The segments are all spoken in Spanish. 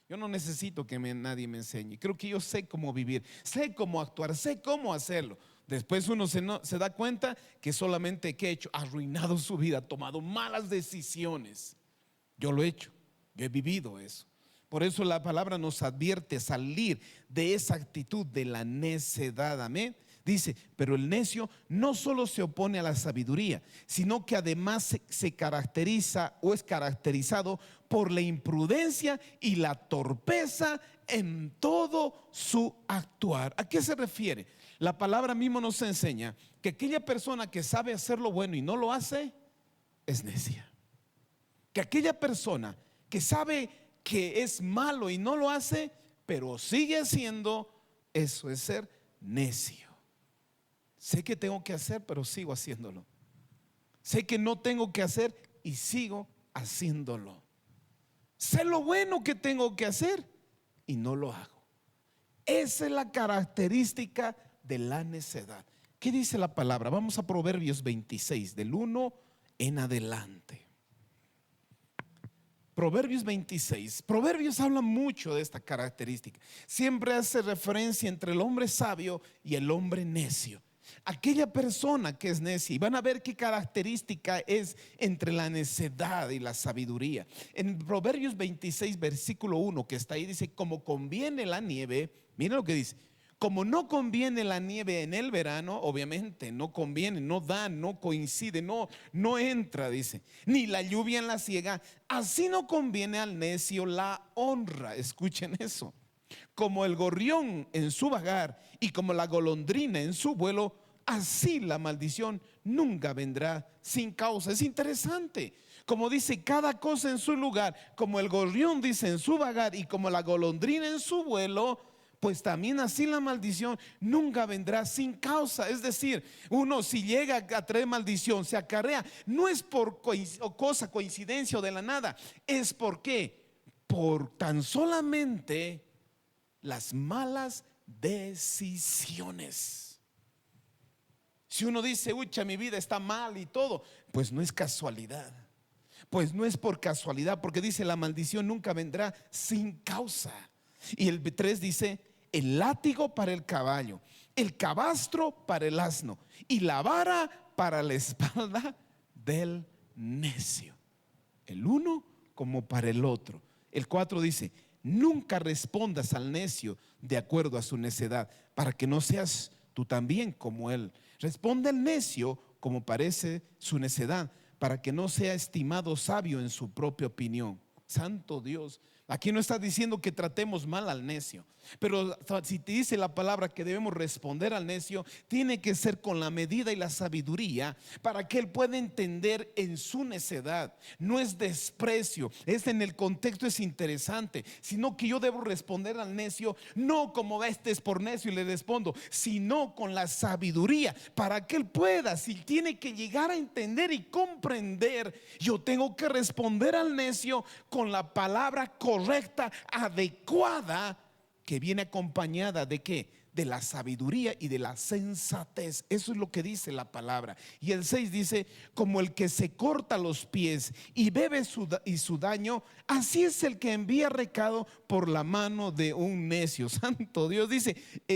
Yo no necesito que nadie me enseñe. Creo que yo sé cómo vivir, sé cómo actuar, sé cómo hacerlo. Después uno se da cuenta que solamente ¿qué he hecho? Ha arruinado su vida, ha tomado malas decisiones. Yo lo he hecho, yo he vivido eso. Por eso la palabra nos advierte salir de esa actitud de la necedad. Amén. Dice, pero el necio no solo se opone a la sabiduría, sino que además se caracteriza o es caracterizado por la imprudencia y la torpeza en todo su actuar. ¿A qué se refiere? La palabra mismo nos enseña que aquella persona que sabe hacer lo bueno y no lo hace, es necia. Que aquella persona que sabe que es malo y no lo hace, pero sigue haciendo, eso es ser necio. Sé que tengo que hacer, pero sigo haciéndolo. Sé que no tengo que hacer y sigo haciéndolo. Sé lo bueno que tengo que hacer y no lo hago. Esa es la característica de la necedad. ¿Qué dice la palabra? Vamos a Proverbios 26, del 1 en adelante. Proverbios 26. Proverbios habla mucho de esta característica. Siempre hace referencia entre el hombre sabio y el hombre necio. Aquella persona que es necia, y van a ver qué característica es entre la necedad y la sabiduría. En Proverbios 26, versículo 1, que está ahí, dice: como conviene la nieve. Miren lo que dice: como no conviene la nieve en el verano, obviamente no conviene, no da, no coincide, no entra, dice, ni la lluvia en la siega, así no conviene al necio la honra. Escuchen eso. Como el gorrión en su vagar y como la golondrina en su vuelo, así la maldición nunca vendrá sin causa. Es interesante. Como dice, cada cosa en su lugar, como el gorrión dice en su vagar y como la golondrina en su vuelo, pues también así la maldición nunca vendrá sin causa. Es decir, uno si llega a traer maldición, se acarrea, no es por coincidencia o de la nada, es porque por tan solamente las malas decisiones. Si uno dice, ucha, mi vida está mal y todo, pues no es casualidad. Pues no es por casualidad, porque dice, la maldición nunca vendrá sin causa. Y el 3 dice: el látigo para el caballo, el cabastro para el asno y la vara para la espalda del necio. El uno como para el otro. El 4 dice: nunca respondas al necio de acuerdo a su necedad, para que no seas tú también como él. Responde al necio como parece su necedad, para que no sea estimado sabio en su propia opinión. Santo Dios. Aquí no está diciendo que tratemos mal al necio, pero si te dice la palabra que debemos responder al necio, tiene que ser con la medida y la sabiduría para que él pueda entender en su necedad. No es desprecio, es en el contexto, es interesante, sino que yo debo responder al necio no como este es por necio y le respondo, sino con la sabiduría para que él pueda, si tiene que llegar a entender y comprender, yo tengo que responder al necio con la palabra correcta, adecuada, que viene acompañada de ¿qué? De la sabiduría y de la sensatez. Eso es lo que dice la palabra. Y el 6 dice: como el que se corta los pies y bebe su daño, así es el que envía recado por la mano de un necio. Santo Dios. Dice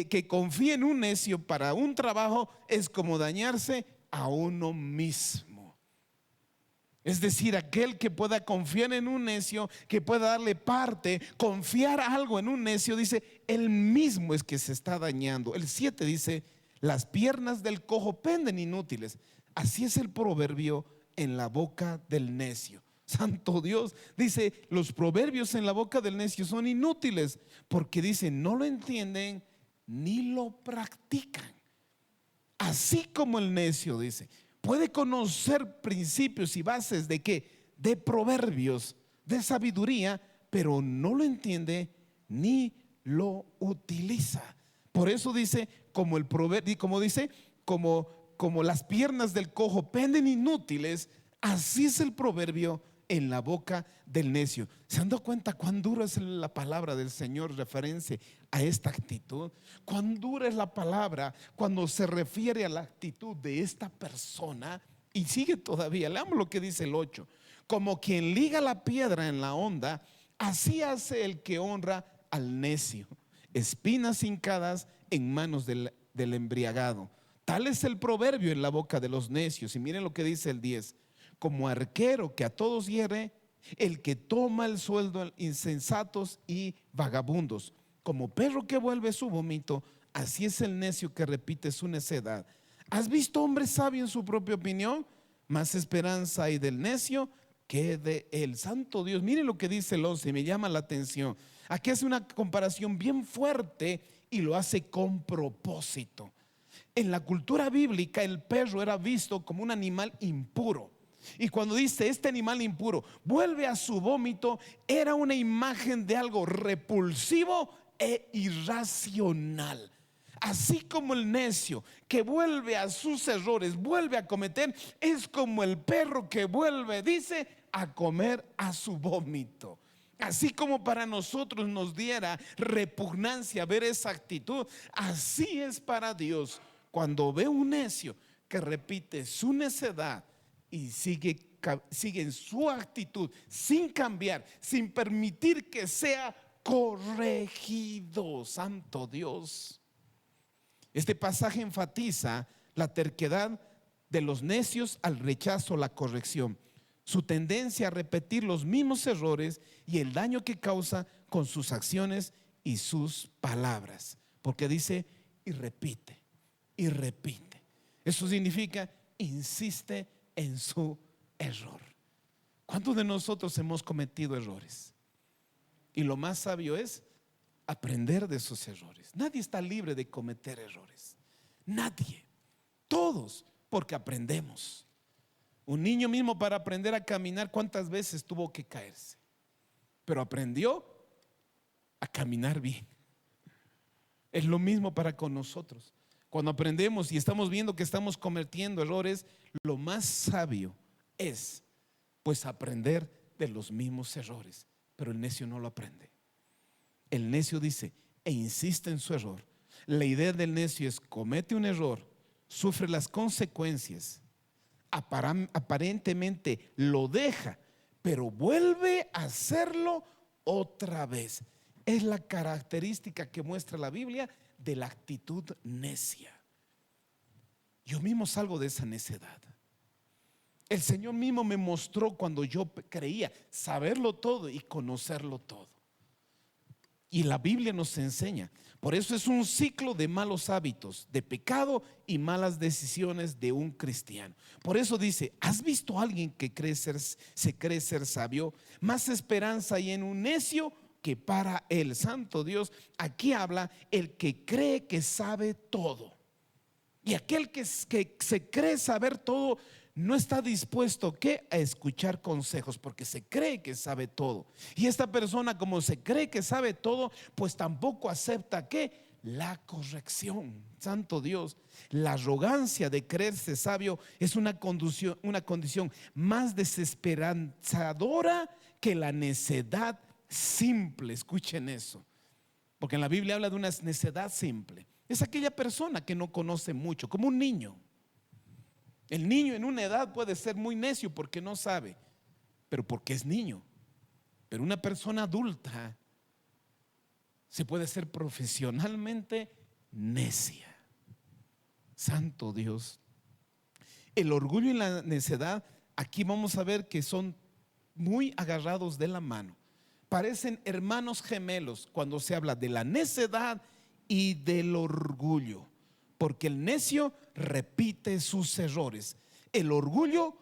que confía en un necio para un trabajo es como dañarse a uno mismo. Es decir, aquel que pueda confiar en un necio, que pueda darle parte, confiar algo en un necio, dice, él mismo es que se está dañando. El 7 dice: las piernas del cojo penden inútiles. Así es el proverbio en la boca del necio. Santo Dios. Dice, los proverbios en la boca del necio son inútiles, porque dice, no lo entienden ni lo practican. Así como el necio, dice, puede conocer principios y bases de qué, de proverbios, de sabiduría, pero no lo entiende ni lo utiliza. Por eso dice, como el proverbio, como dice, como las piernas del cojo penden inútiles, así es el proverbio en la boca del necio. ¿Se han dado cuenta cuán dura es la palabra del Señor referencia a esta actitud? Cuán dura es la palabra cuando se refiere a la actitud de esta persona. Y sigue todavía, leamos lo que dice el 8: como quien liga la piedra en la honda, Así hace el que honra al necio, espinas hincadas en manos del embriagado. Tal es el proverbio en la boca de los necios. Y miren lo que dice el 10: como arquero que a todos hiere, el que toma el sueldo a insensatos y vagabundos. Como perro que vuelve su vómito, así es el necio que repite su necedad. ¿Has visto hombre sabio en su propia opinión? Más esperanza hay del necio que de el santo Dios. Miren lo que dice el 11, me llama la atención. Aquí hace una comparación bien fuerte y lo hace con propósito. En la cultura bíblica el perro era visto como un animal impuro. Y cuando dice este animal impuro vuelve a su vómito, era una imagen de algo repulsivo e irracional. Así como el necio que vuelve a sus errores, vuelve a cometer, es como el perro que vuelve, dice, a comer a su vómito. Así como para nosotros nos diera repugnancia ver esa actitud, así es para Dios cuando ve un necio que repite su necedad y sigue en su actitud sin cambiar, sin permitir que sea corregido. Santo Dios. Este pasaje enfatiza la terquedad de los necios al rechazo a la corrección, su tendencia a repetir los mismos errores y el daño que causa con sus acciones y sus palabras. Porque dice y repite, y repite. Eso significa insiste en su error. ¿Cuántos de nosotros hemos cometido errores? Y lo más sabio es aprender de esos errores. Nadie está libre de cometer errores. Nadie. Todos, porque aprendemos. Un niño mismo para aprender a caminar, ¿cuántas veces tuvo que caerse? Pero aprendió a caminar bien. Es lo mismo para con nosotros. Cuando aprendemos y estamos viendo que estamos cometiendo errores, lo más sabio es pues aprender de los mismos errores. Pero el necio no lo aprende. El necio dice e insiste en su error. La idea del necio es: comete un error, sufre las consecuencias, aparentemente lo deja, pero vuelve a hacerlo otra vez. Es la característica que muestra la Biblia de la actitud necia. Yo mismo salgo de esa necedad. El Señor mismo me mostró cuando yo creía saberlo todo y conocerlo todo. Y la Biblia nos enseña. Por eso es un ciclo de malos hábitos, de pecado y malas decisiones de un cristiano. Por eso dice: ¿has visto a alguien que se cree ser sabio? Más esperanza hay en un necio que para el santo Dios. Aquí habla el que cree que sabe todo. Y aquel que se cree saber todo no está dispuesto a escuchar consejos, porque se cree que sabe todo. Y esta persona, como se cree que sabe todo, pues tampoco acepta la corrección. Santo Dios. La arrogancia de creerse sabio es una condición más desesperanzadora que la necedad simple. Escuchen eso, porque en la Biblia habla de una necedad simple. Es aquella persona que no conoce mucho, como un niño. El niño en una edad puede ser muy necio porque no sabe, pero porque es niño. Pero una persona adulta se puede ser profesionalmente necia. Santo Dios. El orgullo y la necedad, aquí vamos a ver que son muy agarrados de la mano. Parecen hermanos gemelos cuando se habla de la necedad y del orgullo. Porque el necio repite sus errores. El orgulloso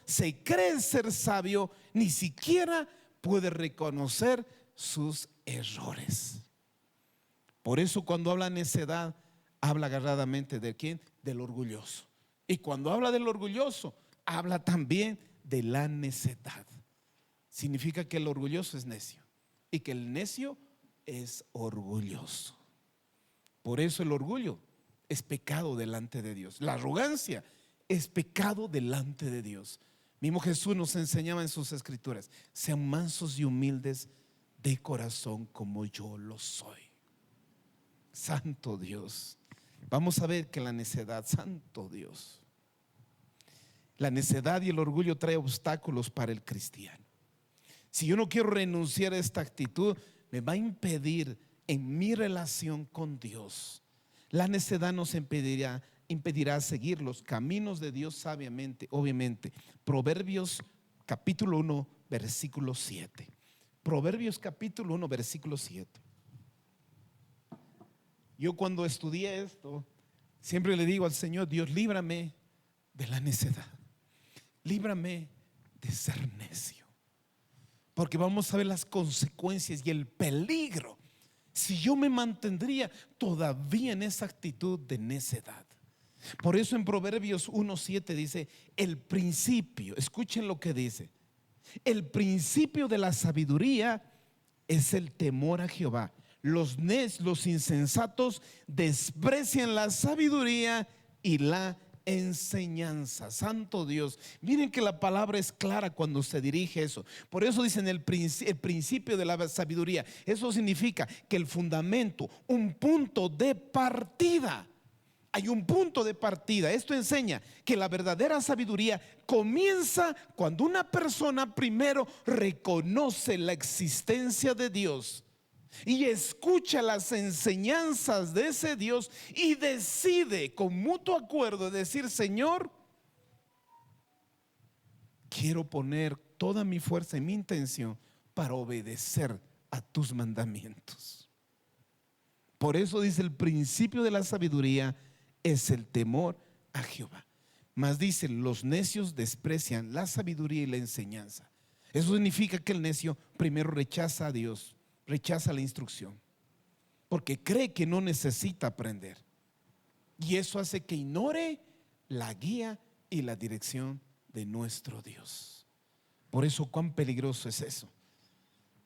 se cree ser sabio, ni siquiera puede reconocer sus errores. Por eso cuando habla necedad, habla agarradamente ¿de quién? Del orgulloso. Y cuando habla del orgulloso, habla también de la necedad. Significa que el orgulloso es necio y que el necio es orgulloso. Por eso el orgullo es pecado delante de Dios. La arrogancia es pecado delante de Dios. Mismo Jesús nos enseñaba en sus escrituras: sean mansos y humildes de corazón como yo lo soy. Santo Dios. Vamos a ver que la necedad, santo Dios, la necedad y el orgullo trae obstáculos para el cristiano. Si yo no quiero renunciar a esta actitud, me va a impedir en mi relación con Dios. La necedad nos impedirá seguir los caminos de Dios sabiamente, obviamente. Proverbios capítulo 1, versículo 7. Proverbios capítulo 1, versículo 7. Yo cuando estudié esto, siempre le digo al Señor: Dios, líbrame de la necedad, líbrame de ser necio, porque vamos a ver las consecuencias y el peligro si yo me mantendría todavía en esa actitud de necedad. Por eso en Proverbios 1:7 dice: el principio, escuchen lo que dice, el principio de la sabiduría es el temor a Jehová. Los insensatos desprecian la sabiduría y la enseñanza. Santo Dios, miren que la palabra es clara cuando se dirige eso. Por eso dicen el principio de la sabiduría. Eso significa que el fundamento, un punto de partida. Hay un punto de partida. Esto enseña que la verdadera sabiduría comienza cuando una persona primero reconoce la existencia de Dios y escucha las enseñanzas de ese Dios y decide con mutuo acuerdo decir: Señor, quiero poner toda mi fuerza y mi intención para obedecer a tus mandamientos. Por eso dice: el principio de la sabiduría es el temor a Jehová. Mas dice: los necios desprecian la sabiduría y la enseñanza. Eso significa que el necio primero rechaza a Dios, rechaza la instrucción, porque cree que no necesita aprender, y eso hace que ignore la guía y la dirección de nuestro Dios. Por eso cuán peligroso es eso.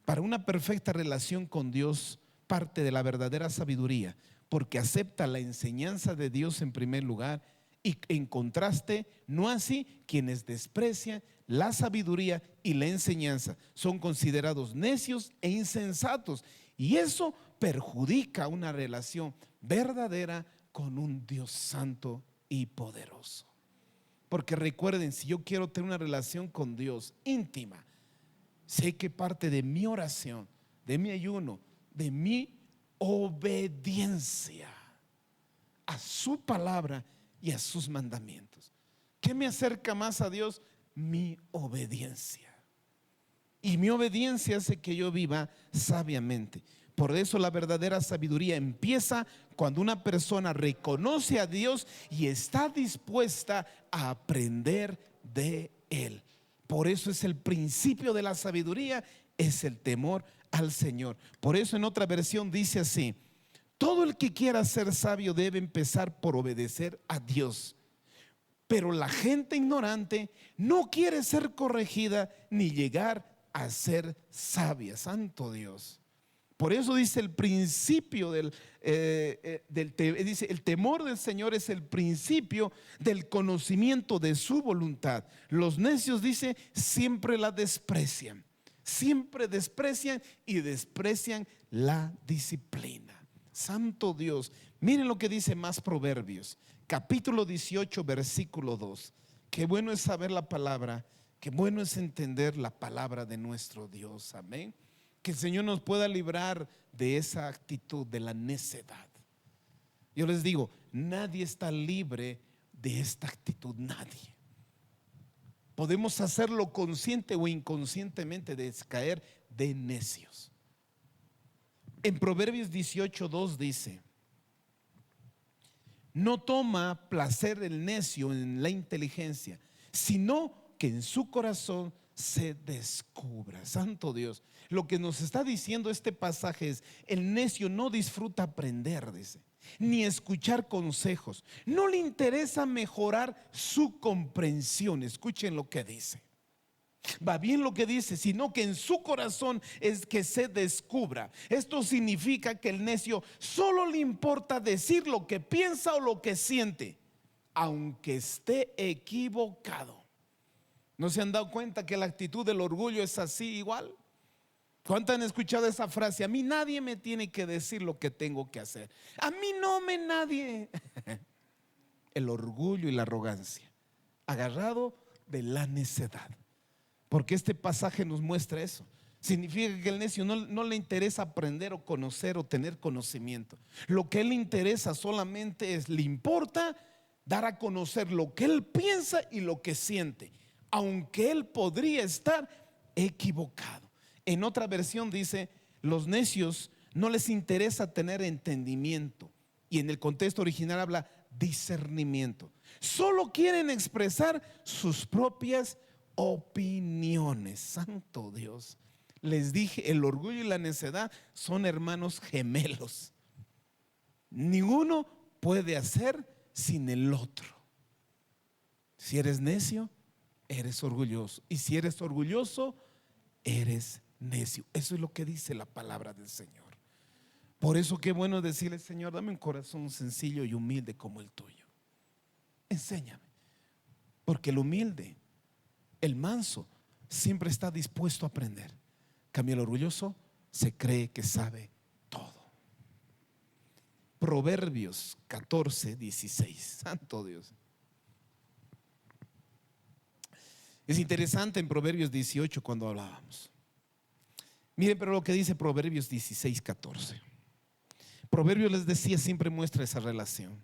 Para una perfecta relación con Dios parte de la verdadera sabiduría, porque acepta la enseñanza de Dios en primer lugar, y en contraste, no así quienes desprecian la sabiduría y la enseñanza son considerados necios e insensatos, y eso perjudica una relación verdadera con un Dios santo y poderoso. Porque recuerden, si yo quiero tener una relación con Dios íntima, sé que parte de mi oración, de mi ayuno, de mi obediencia a su palabra y a sus mandamientos. ¿Qué me acerca más a Dios? Mi obediencia. Y mi obediencia hace que yo viva sabiamente. Por eso la verdadera sabiduría empieza cuando una persona reconoce a Dios y está dispuesta a aprender de Él. Por eso es el principio de la sabiduría, es el temor al Señor. Por eso en otra versión dice así: todo el que quiera ser sabio debe empezar por obedecer a Dios, pero la gente ignorante no quiere ser corregida ni llegar a ser sabia. Santo Dios. Por eso dice el principio dice: el temor del Señor es el principio del conocimiento de su voluntad. Los necios, dice, siempre la desprecian. Siempre desprecian y desprecian la disciplina. Santo Dios. Miren lo que dice más Proverbios, capítulo 18, versículo 2. Qué bueno es saber la palabra, qué bueno es entender la palabra de nuestro Dios. Amén. Que el Señor nos pueda librar de esa actitud de la necedad. Yo les digo, nadie está libre de esta actitud, nadie. Podemos hacerlo consciente o inconscientemente de caer de necios. En Proverbios 18:2 dice: no toma placer el necio en la inteligencia, sino que en su corazón se descubra. Santo Dios. Lo que nos está diciendo este pasaje es: el necio no disfruta aprender, dice, ni escuchar consejos. No le interesa mejorar su comprensión. Escuchen lo que dice. Va bien lo que dice, sino que en su corazón es que se descubra. Esto significa que el necio solo le importa decir lo que piensa o lo que siente, aunque esté equivocado. ¿No se han dado cuenta que la actitud del orgullo es así igual? ¿Cuántos han escuchado esa frase? A mí nadie me tiene que decir lo que tengo que hacer. A mí no me nadie. El orgullo y la arrogancia, agarrado de la necedad. Porque este pasaje nos muestra eso. Significa que el necio no le interesa aprender o conocer o tener conocimiento. Lo que él le interesa solamente le importa dar a conocer lo que él piensa y lo que siente, aunque él podría estar equivocado. En otra versión dice, los necios no les interesa tener entendimiento, y en el contexto original habla discernimiento. Solo quieren expresar sus propias opiniones. Santo Dios. Les dije, el orgullo y la necedad son hermanos gemelos. Ninguno puede hacer sin el otro. Si eres necio, eres orgulloso. Y si eres orgulloso, eres necio. Eso es lo que dice la palabra del Señor. Por eso qué bueno decirle, Señor, dame un corazón sencillo y humilde como el tuyo. Enséñame. Porque el humilde, el manso, siempre está dispuesto a aprender. En cambio, el orgulloso se cree que sabe todo. Proverbios 14, 16. Santo Dios. Es interesante en Proverbios 18 cuando hablábamos. Miren, pero lo que dice Proverbios 16, 14. Proverbios, les decía, siempre muestra esa relación.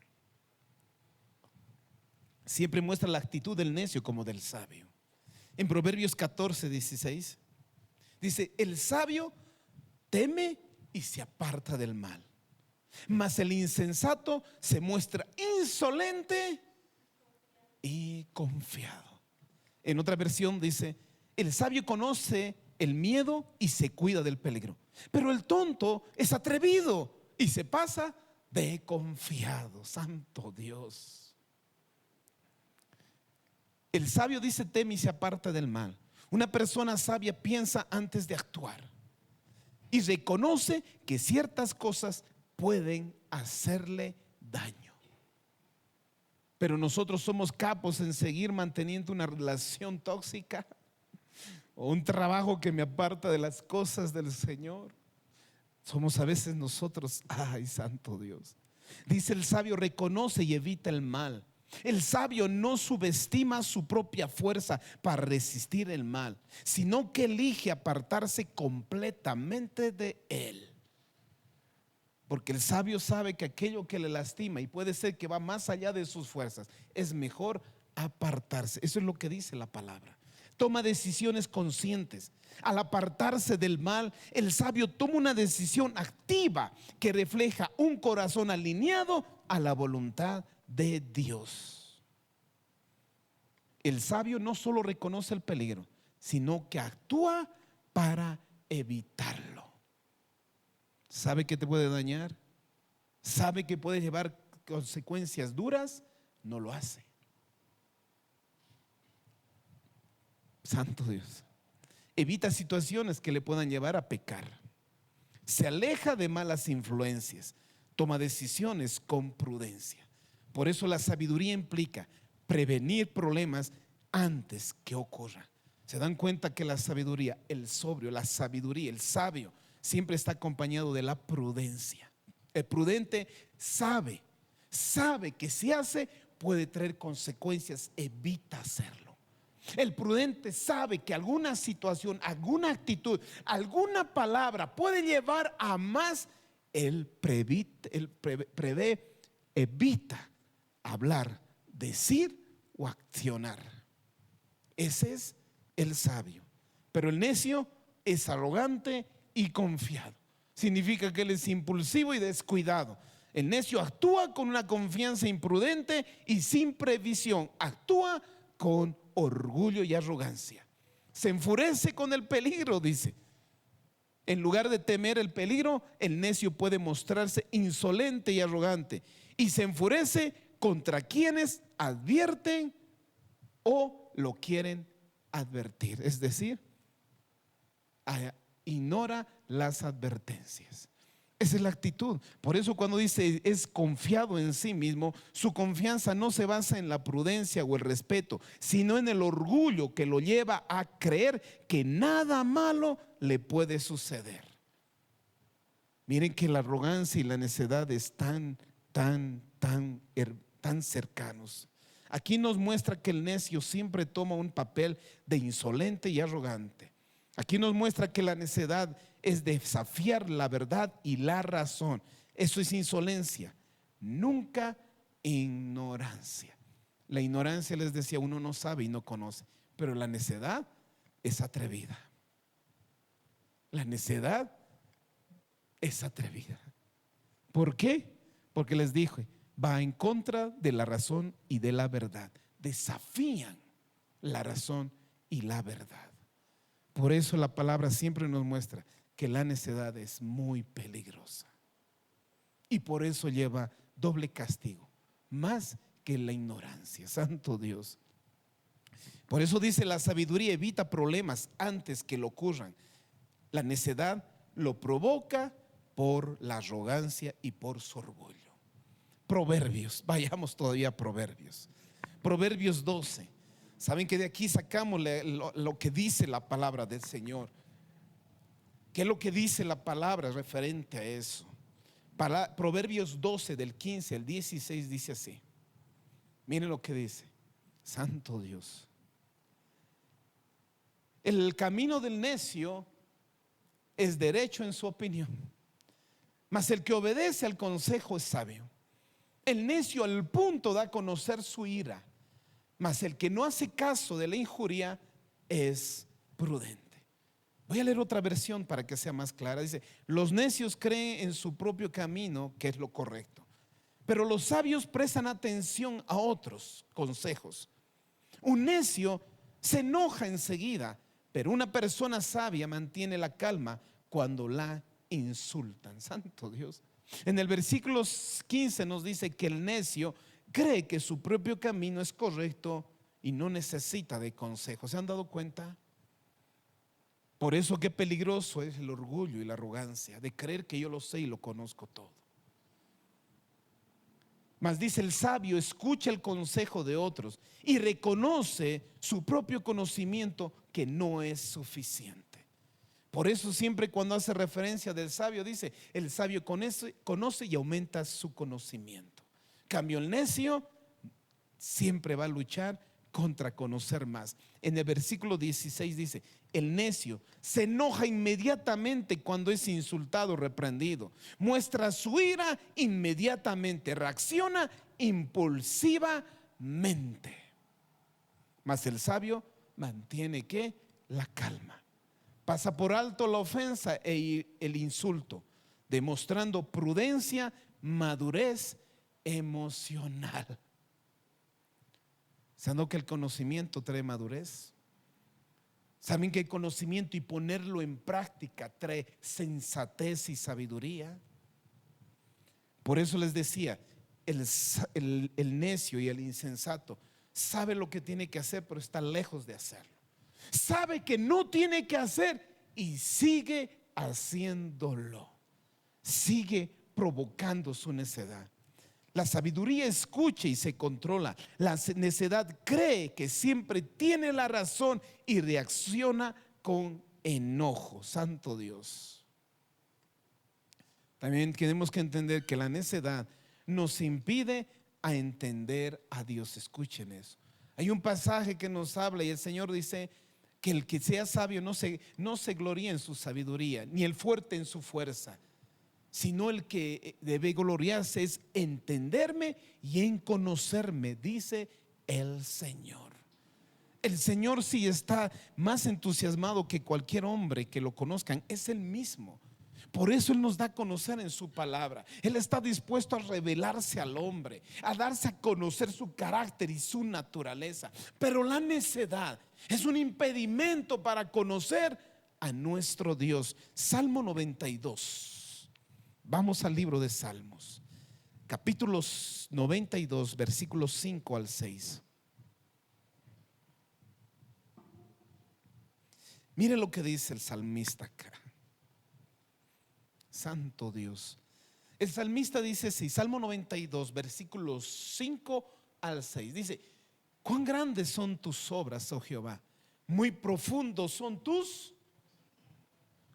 Siempre muestra la actitud del necio como del sabio. En Proverbios 14, 16 dice, el sabio teme y se aparta del mal, mas el insensato se muestra insolente y confiado. En otra versión dice, el sabio conoce el miedo y se cuida del peligro, pero el tonto es atrevido y se pasa de confiado. Santo Dios. El sabio dice teme y se aparta del mal. Una persona sabia piensa antes de actuar y reconoce que ciertas cosas pueden hacerle daño. Pero nosotros somos capos en seguir manteniendo una relación tóxica o un trabajo que me aparta de las cosas del Señor. Somos a veces nosotros, ay, santo Dios. Dice el sabio reconoce y evita el mal. El sabio no subestima su propia fuerza para resistir el mal, sino que elige apartarse completamente de él. Porque el sabio sabe que aquello que le lastima y puede ser que va más allá de sus fuerzas, es mejor apartarse. Eso es lo que dice la palabra. Toma decisiones conscientes. Al apartarse del mal, el sabio toma una decisión activa que refleja un corazón alineado a la voluntad de Dios. El sabio no solo reconoce el peligro, sino que actúa para evitarlo. ¿Sabe que te puede dañar? ¿Sabe que puede llevar consecuencias duras? No lo hace. Santo Dios. Evita situaciones que le puedan llevar a pecar. Se aleja de malas influencias. Toma decisiones con prudencia. Por eso la sabiduría implica prevenir problemas antes que ocurran. Se dan cuenta que la sabiduría, el sobrio, la sabiduría, el sabio, siempre está acompañado de la prudencia. El prudente sabe que si hace puede traer consecuencias, evita hacerlo. El prudente sabe que alguna situación, alguna actitud, alguna palabra puede llevar a más. Él prevé, evita hablar, decir o accionar. Ese es el sabio. Pero el necio es arrogante y confiado. Significa que él es impulsivo y descuidado. El necio actúa con una confianza imprudente y sin previsión. Actúa con orgullo y arrogancia. Se enfurece con el peligro, dice. En lugar de temer el peligro, el necio puede mostrarse insolente y arrogante y se enfurece contra quienes advierten o lo quieren advertir. Es decir, ignora las advertencias. Esa es la actitud. Por eso cuando dice es confiado en sí mismo, su confianza no se basa en la prudencia o el respeto, sino en el orgullo que lo lleva a creer que nada malo le puede suceder. Miren que la arrogancia y la necedad están tan cercanos. Aquí nos muestra que el necio siempre toma un papel de insolente y arrogante. Aquí nos muestra que la necedad es desafiar la verdad y la razón. Eso es insolencia, nunca ignorancia. La ignorancia, les decía, uno no sabe y no conoce, pero la necedad es atrevida. La necedad es atrevida. ¿Por qué? Porque les dije, va en contra de la razón y de la verdad. Desafían la razón y la verdad. Por eso la palabra siempre nos muestra que la necedad es muy peligrosa. Y por eso lleva doble castigo, más que la ignorancia. Santo Dios. Por eso dice, la sabiduría evita problemas antes que lo ocurran. La necedad lo provoca por la arrogancia y por su orgullo. Proverbios, vayamos todavía a Proverbios. Proverbios 12. Saben que de aquí sacamos lo que dice la palabra del Señor. ¿Qué es lo que dice la palabra referente a eso? Proverbios 12 del 15 al 16 dice así. Miren lo que dice. Santo Dios. El camino del necio es derecho en su opinión, mas el que obedece al consejo es sabio. El necio al punto da a conocer su ira, mas el que no hace caso de la injuria es prudente. Voy a leer otra versión para que sea más clara. Dice, los necios creen en su propio camino, que es lo correcto, pero los sabios prestan atención a otros consejos. Un necio se enoja enseguida, pero una persona sabia mantiene la calma cuando la insultan. Santo Dios. En el versículo 15 nos dice que el necio cree que su propio camino es correcto y no necesita de consejo. ¿Se han dado cuenta? Por eso qué peligroso es el orgullo y la arrogancia de creer que yo lo sé y lo conozco todo. Mas dice, el sabio escucha el consejo de otros y reconoce su propio conocimiento, que no es suficiente. Por eso siempre cuando hace referencia del sabio dice, el sabio conoce y aumenta su conocimiento. Cambio, el necio siempre va a luchar contra conocer más. En el versículo 16 dice, el necio se enoja inmediatamente cuando es insultado o reprendido, muestra su ira inmediatamente, reacciona impulsivamente. Mas el sabio mantiene ¿qué? La calma. Pasa por alto la ofensa e el insulto, demostrando prudencia, madurez emocional. ¿Saben que el conocimiento trae madurez? ¿Saben que el conocimiento y ponerlo en práctica trae sensatez y sabiduría? Por eso les decía, el necio y el insensato sabe lo que tiene que hacer, pero está lejos de hacerlo. Sabe que no tiene que hacer y sigue haciéndolo. Sigue provocando su necedad. La sabiduría escucha y se controla. La necedad cree que siempre tiene la razón y reacciona con enojo. Santo Dios. También tenemos que entender que la necedad nos impide a entender a Dios. Escuchen eso. Hay un pasaje que nos habla y el Señor dice que el que sea sabio no se gloría en su sabiduría, ni el fuerte en su fuerza, sino el que debe gloriarse es entenderme y en conocerme, dice el Señor. El Señor sí está más entusiasmado que cualquier hombre que lo conozcan, es Él mismo. Por eso Él nos da a conocer en su palabra. Él está dispuesto a revelarse al hombre, a darse a conocer su carácter y su naturaleza. Pero la necedad es un impedimento para conocer a nuestro Dios. Salmo 92. Vamos al libro de Salmos, capítulos 92, versículos 5 al 6. Mire lo que dice el salmista acá. Santo Dios. El salmista dice así, Salmo 92, versículos 5 al 6. Dice, cuán grandes son tus obras, oh Jehová, muy profundos son tus.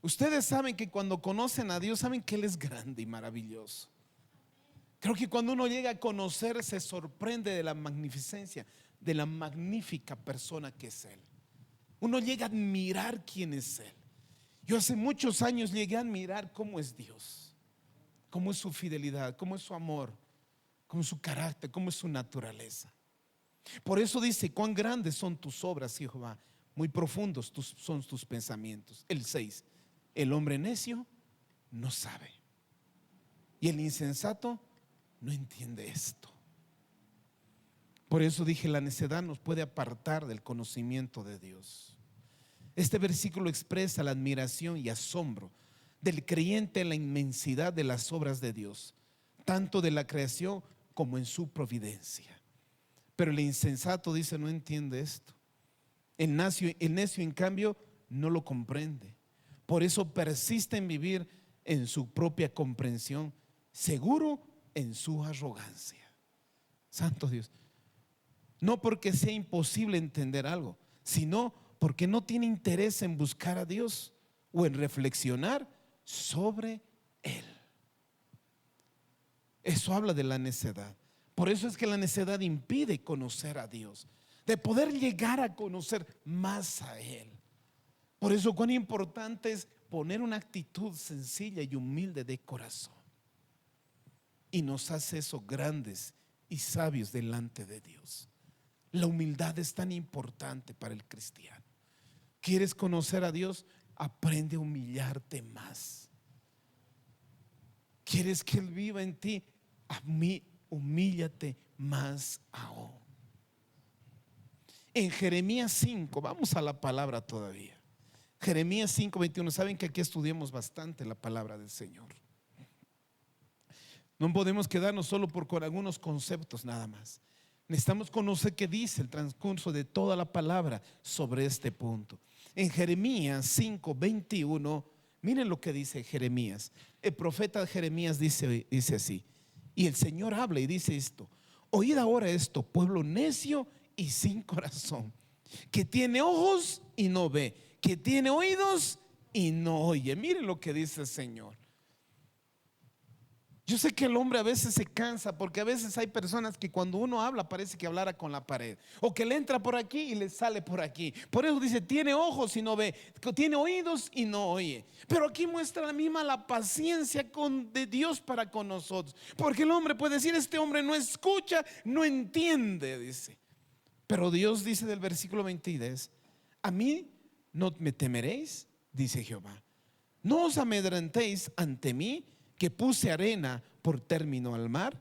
Ustedes saben que cuando conocen a Dios, saben que Él es grande y maravilloso. Creo que cuando uno llega a conocer, se sorprende de la magnificencia, de la magnífica persona que es Él. Uno llega a admirar quién es Él. Yo hace muchos años llegué a admirar cómo es Dios, cómo es su fidelidad, cómo es su amor, cómo es su carácter, cómo es su naturaleza. Por eso dice: cuán grandes son tus obras, Jehová, muy profundos son tus pensamientos. El 6: el hombre necio no sabe, y el insensato no entiende esto. Por eso dije: la necedad nos puede apartar del conocimiento de Dios. Este versículo expresa la admiración y asombro del creyente en la inmensidad de las obras de Dios, tanto de la creación como en su providencia. Pero el insensato dice: no entiende esto. El necio, en cambio, no lo comprende. Por eso persiste en vivir en su propia comprensión, seguro en su arrogancia. Santo Dios. No porque sea imposible entender algo, sino porque no tiene interés en buscar a Dios o en reflexionar sobre Él. Eso habla de la necedad. Por eso es que la necedad impide conocer a Dios, de poder llegar a conocer más a Él. Por eso cuán importante es poner una actitud sencilla y humilde de corazón. Y nos hace eso grandes y sabios delante de Dios. La humildad es tan importante para el cristiano. ¿Quieres conocer a Dios? Aprende a humillarte más. ¿Quieres que Él viva en ti? A mí, humíllate más aún. En Jeremías 5, vamos a la palabra todavía. Jeremías 5:21. Saben que aquí estudiamos bastante la palabra del Señor. No podemos quedarnos solo con algunos conceptos nada más. Necesitamos conocer qué dice el transcurso de toda la palabra sobre este punto. En Jeremías 5:21, miren lo que dice Jeremías. El profeta Jeremías dice así: y el Señor habla y dice esto: oíd ahora esto, pueblo necio y sin corazón, que tiene ojos y no ve, que tiene oídos y no oye. Miren lo que dice el Señor. Yo sé que el hombre a veces se cansa, porque a veces hay personas que cuando uno habla parece que hablara con la pared, o que le entra por aquí y le sale por aquí. Por eso dice: tiene ojos y no ve, tiene oídos y no oye. Pero aquí muestra la misma la paciencia de Dios para con nosotros, porque el hombre puede decir: este hombre no escucha, no entiende, dice. Pero Dios dice del versículo 22: a mí no me temeréis, dice Jehová, no os amedrentéis ante mí, que puse arena por término al mar,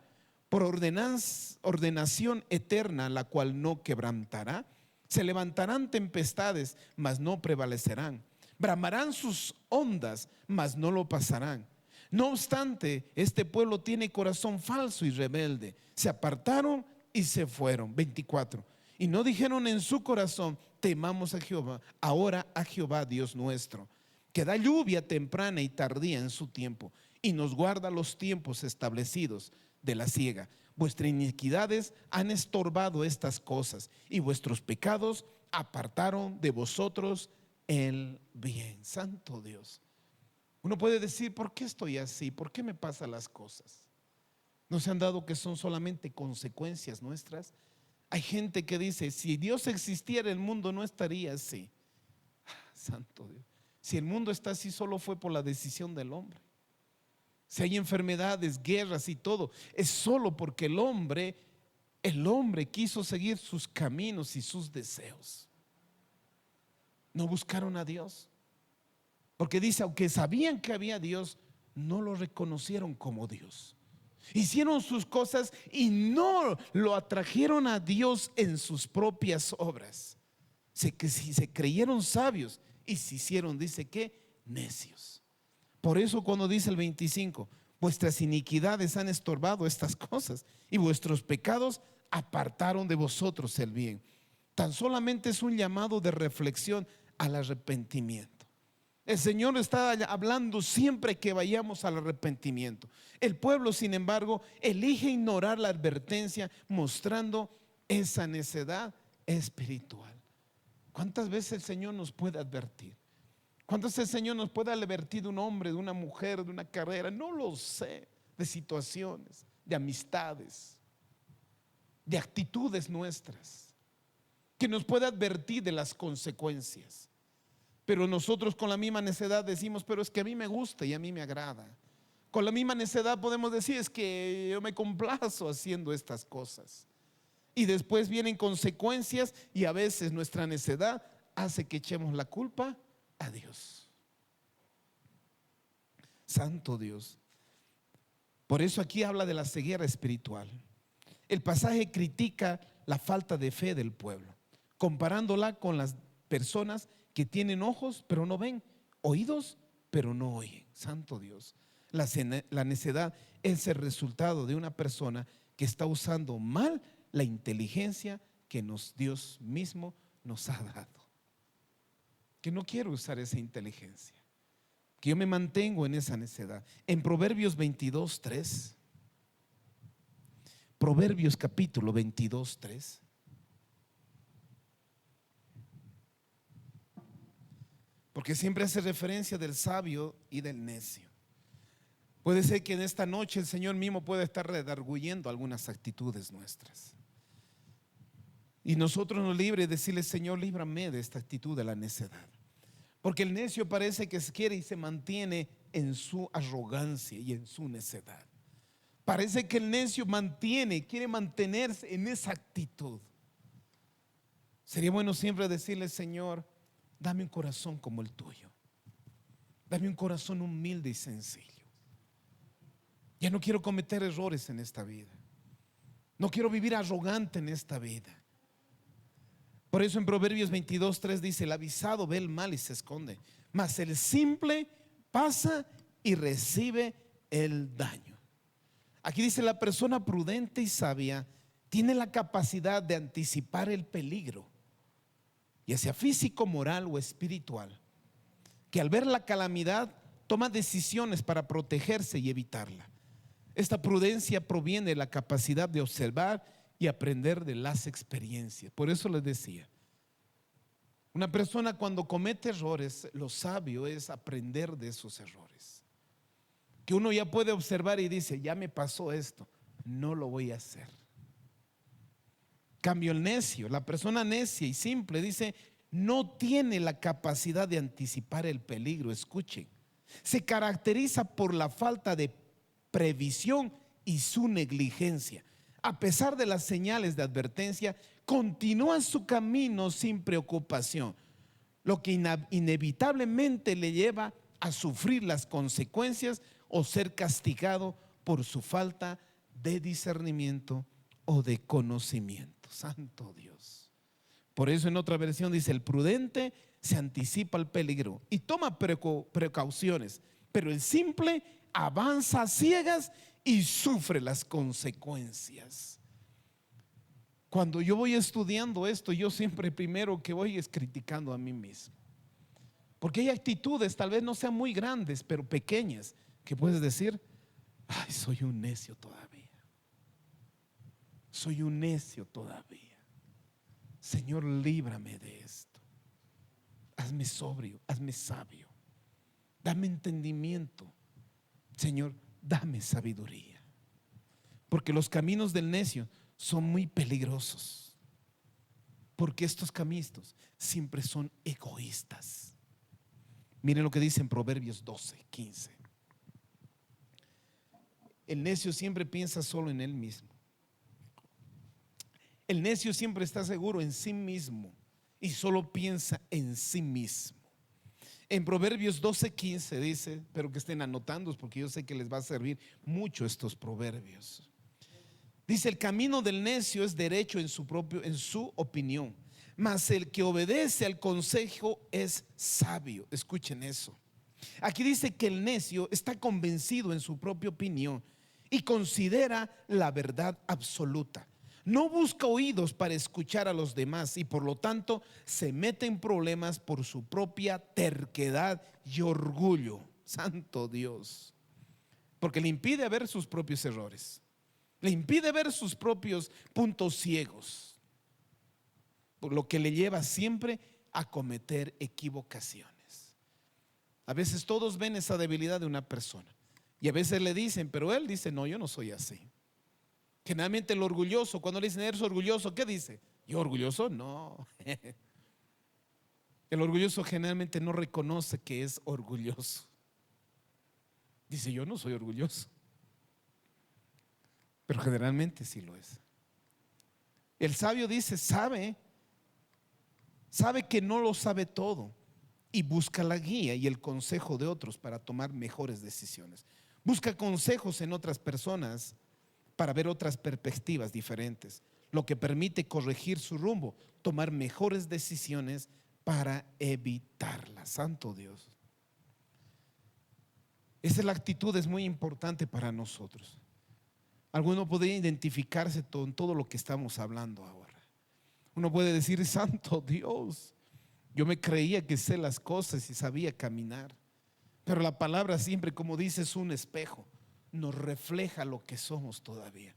por ordenación eterna, la cual no quebrantará. Se levantarán tempestades, mas no prevalecerán. Bramarán sus ondas, mas no lo pasarán. No obstante, este pueblo tiene corazón falso y rebelde. Se apartaron y se fueron. 24. Y no dijeron en su corazón: temamos a Jehová, ahora a Jehová Dios nuestro, que da lluvia temprana y tardía en su tiempo, y nos guarda los tiempos establecidos de la siega. Vuestras iniquidades han estorbado estas cosas, y vuestros pecados apartaron de vosotros el bien. Santo Dios. Uno puede decir: ¿por qué estoy así? ¿Por qué me pasan las cosas? ¿No se han dado que son solamente consecuencias nuestras? Hay gente que dice: si Dios existiera, el mundo no estaría así. Santo Dios. Si el mundo está así, solo fue por la decisión del hombre. Si hay enfermedades, guerras y todo, es solo porque el hombre quiso seguir sus caminos y sus deseos. No buscaron a Dios, porque dice: aunque sabían que había Dios, no lo reconocieron como Dios. Hicieron sus cosas y no lo atrajeron a Dios en sus propias obras. Se creyeron sabios y se hicieron, dice que, necios. Por eso cuando dice el 25: vuestras iniquidades han estorbado estas cosas, y vuestros pecados apartaron de vosotros el bien. Tan solamente es un llamado de reflexión al arrepentimiento. El Señor está hablando siempre que vayamos al arrepentimiento. El pueblo, sin embargo, elige ignorar la advertencia, mostrando esa necedad espiritual. ¿Cuántas veces el Señor nos puede advertir? ¿Cuántas veces el Señor nos puede advertir de un hombre, de una mujer, de una carrera? No lo sé. De situaciones, de amistades, de actitudes nuestras. que nos puede advertir de las consecuencias. Pero nosotros con la misma necedad decimos, pero es que a mí me gusta y a mí me agrada. Con la misma necedad podemos decir, es que yo me complazo haciendo estas cosas. Y después vienen consecuencias y a veces nuestra necedad hace que echemos la culpa a Dios. Santo Dios. Por eso aquí habla de la ceguera espiritual. El pasaje critica la falta de fe del pueblo, comparándola con las personas que tienen ojos pero no ven, oídos pero no oyen. Santo Dios. La necedad es el resultado de una persona que está usando mal la inteligencia que Dios mismo nos ha dado. Que no quiero usar esa inteligencia, que yo me mantengo en esa necedad. En Proverbios 22:3, Proverbios capítulo 22:3, porque siempre hace referencia del sabio y del necio. Puede ser que en esta noche el Señor mismo pueda estar redarguyendo algunas actitudes nuestras. Y nosotros nos libre de decirle, Señor, líbrame de esta actitud de la necedad. Porque el necio parece que se quiere y se mantiene en su arrogancia y en su necedad. Parece que el necio quiere mantenerse en esa actitud. Sería bueno siempre decirle, Señor, dame un corazón como el tuyo. Dame un corazón humilde y sencillo. Ya no quiero cometer errores en esta vida. No quiero vivir arrogante en esta vida. Por eso en Proverbios 22:3 dice, el avisado ve el mal y se esconde, mas el simple pasa y recibe el daño. Aquí dice, la persona prudente y sabia tiene la capacidad de anticipar el peligro, ya sea físico, moral o espiritual, que al ver la calamidad toma decisiones para protegerse y evitarla. Esta prudencia proviene de la capacidad de observar y aprender de las experiencias. Por eso les decía, una persona cuando comete errores, lo sabio es aprender de esos errores. Que uno ya puede observar y dice, ya me pasó esto, no lo voy a hacer. Cambio el necio, la persona necia y simple dice, no tiene la capacidad de anticipar el peligro. Escuchen, se caracteriza por la falta de previsión y su negligencia. A pesar de las señales de advertencia, continúa su camino sin preocupación, lo que inevitablemente le lleva a sufrir las consecuencias o ser castigado por su falta de discernimiento o de conocimiento. Santo Dios. Por eso en otra versión dice, el prudente se anticipa al peligro y toma precauciones, pero el simple avanza a ciegas y sufre las consecuencias. Cuando yo voy estudiando esto, yo siempre primero que voy es criticando a mí mismo. Porque hay actitudes, tal vez no sean muy grandes, pero pequeñas, que puedes decir, ay, soy un necio todavía. Soy un necio todavía. Señor, líbrame de esto. Hazme sobrio, hazme sabio. Dame entendimiento. Señor, dame sabiduría. Porque los caminos del necio son muy peligrosos. Porque estos caminos siempre son egoístas. Miren lo que dice en Proverbios 12:15. El necio siempre piensa solo en él mismo. El necio siempre está seguro en sí mismo y solo piensa en sí mismo. En Proverbios 12:15 dice, pero que estén anotando porque yo sé que les va a servir mucho estos proverbios. Dice, el camino del necio es derecho en su opinión, mas el que obedece al consejo es sabio. Escuchen eso. Aquí dice que el necio está convencido en su propia opinión y considera la verdad absoluta. No busca oídos para escuchar a los demás y por lo tanto se mete en problemas por su propia terquedad y orgullo. Santo Dios. Porque le impide ver sus propios errores. Le impide ver sus propios puntos ciegos. Por lo que le lleva siempre a cometer equivocaciones. A veces todos ven esa debilidad de una persona. Y a veces le dicen, pero él dice, no, yo no soy así. Generalmente el orgulloso, cuando le dicen eres orgulloso, ¿qué dice? ¿Y orgulloso? No. El orgulloso generalmente no reconoce que es orgulloso. Dice, yo no soy orgulloso, pero generalmente sí lo es. El sabio dice, sabe que no lo sabe todo y busca la guía y el consejo de otros para tomar mejores decisiones. Busca consejos en otras personas para ver otras perspectivas diferentes, lo que permite corregir su rumbo, tomar mejores decisiones para evitarlas. Santo Dios. Esa es la actitud, es muy importante para nosotros. Alguno podría identificarse en todo lo que estamos hablando ahora. Uno puede decir, santo Dios, yo me creía que sé las cosas y sabía caminar. Pero la palabra siempre, como dice, es un espejo, nos refleja lo que somos todavía.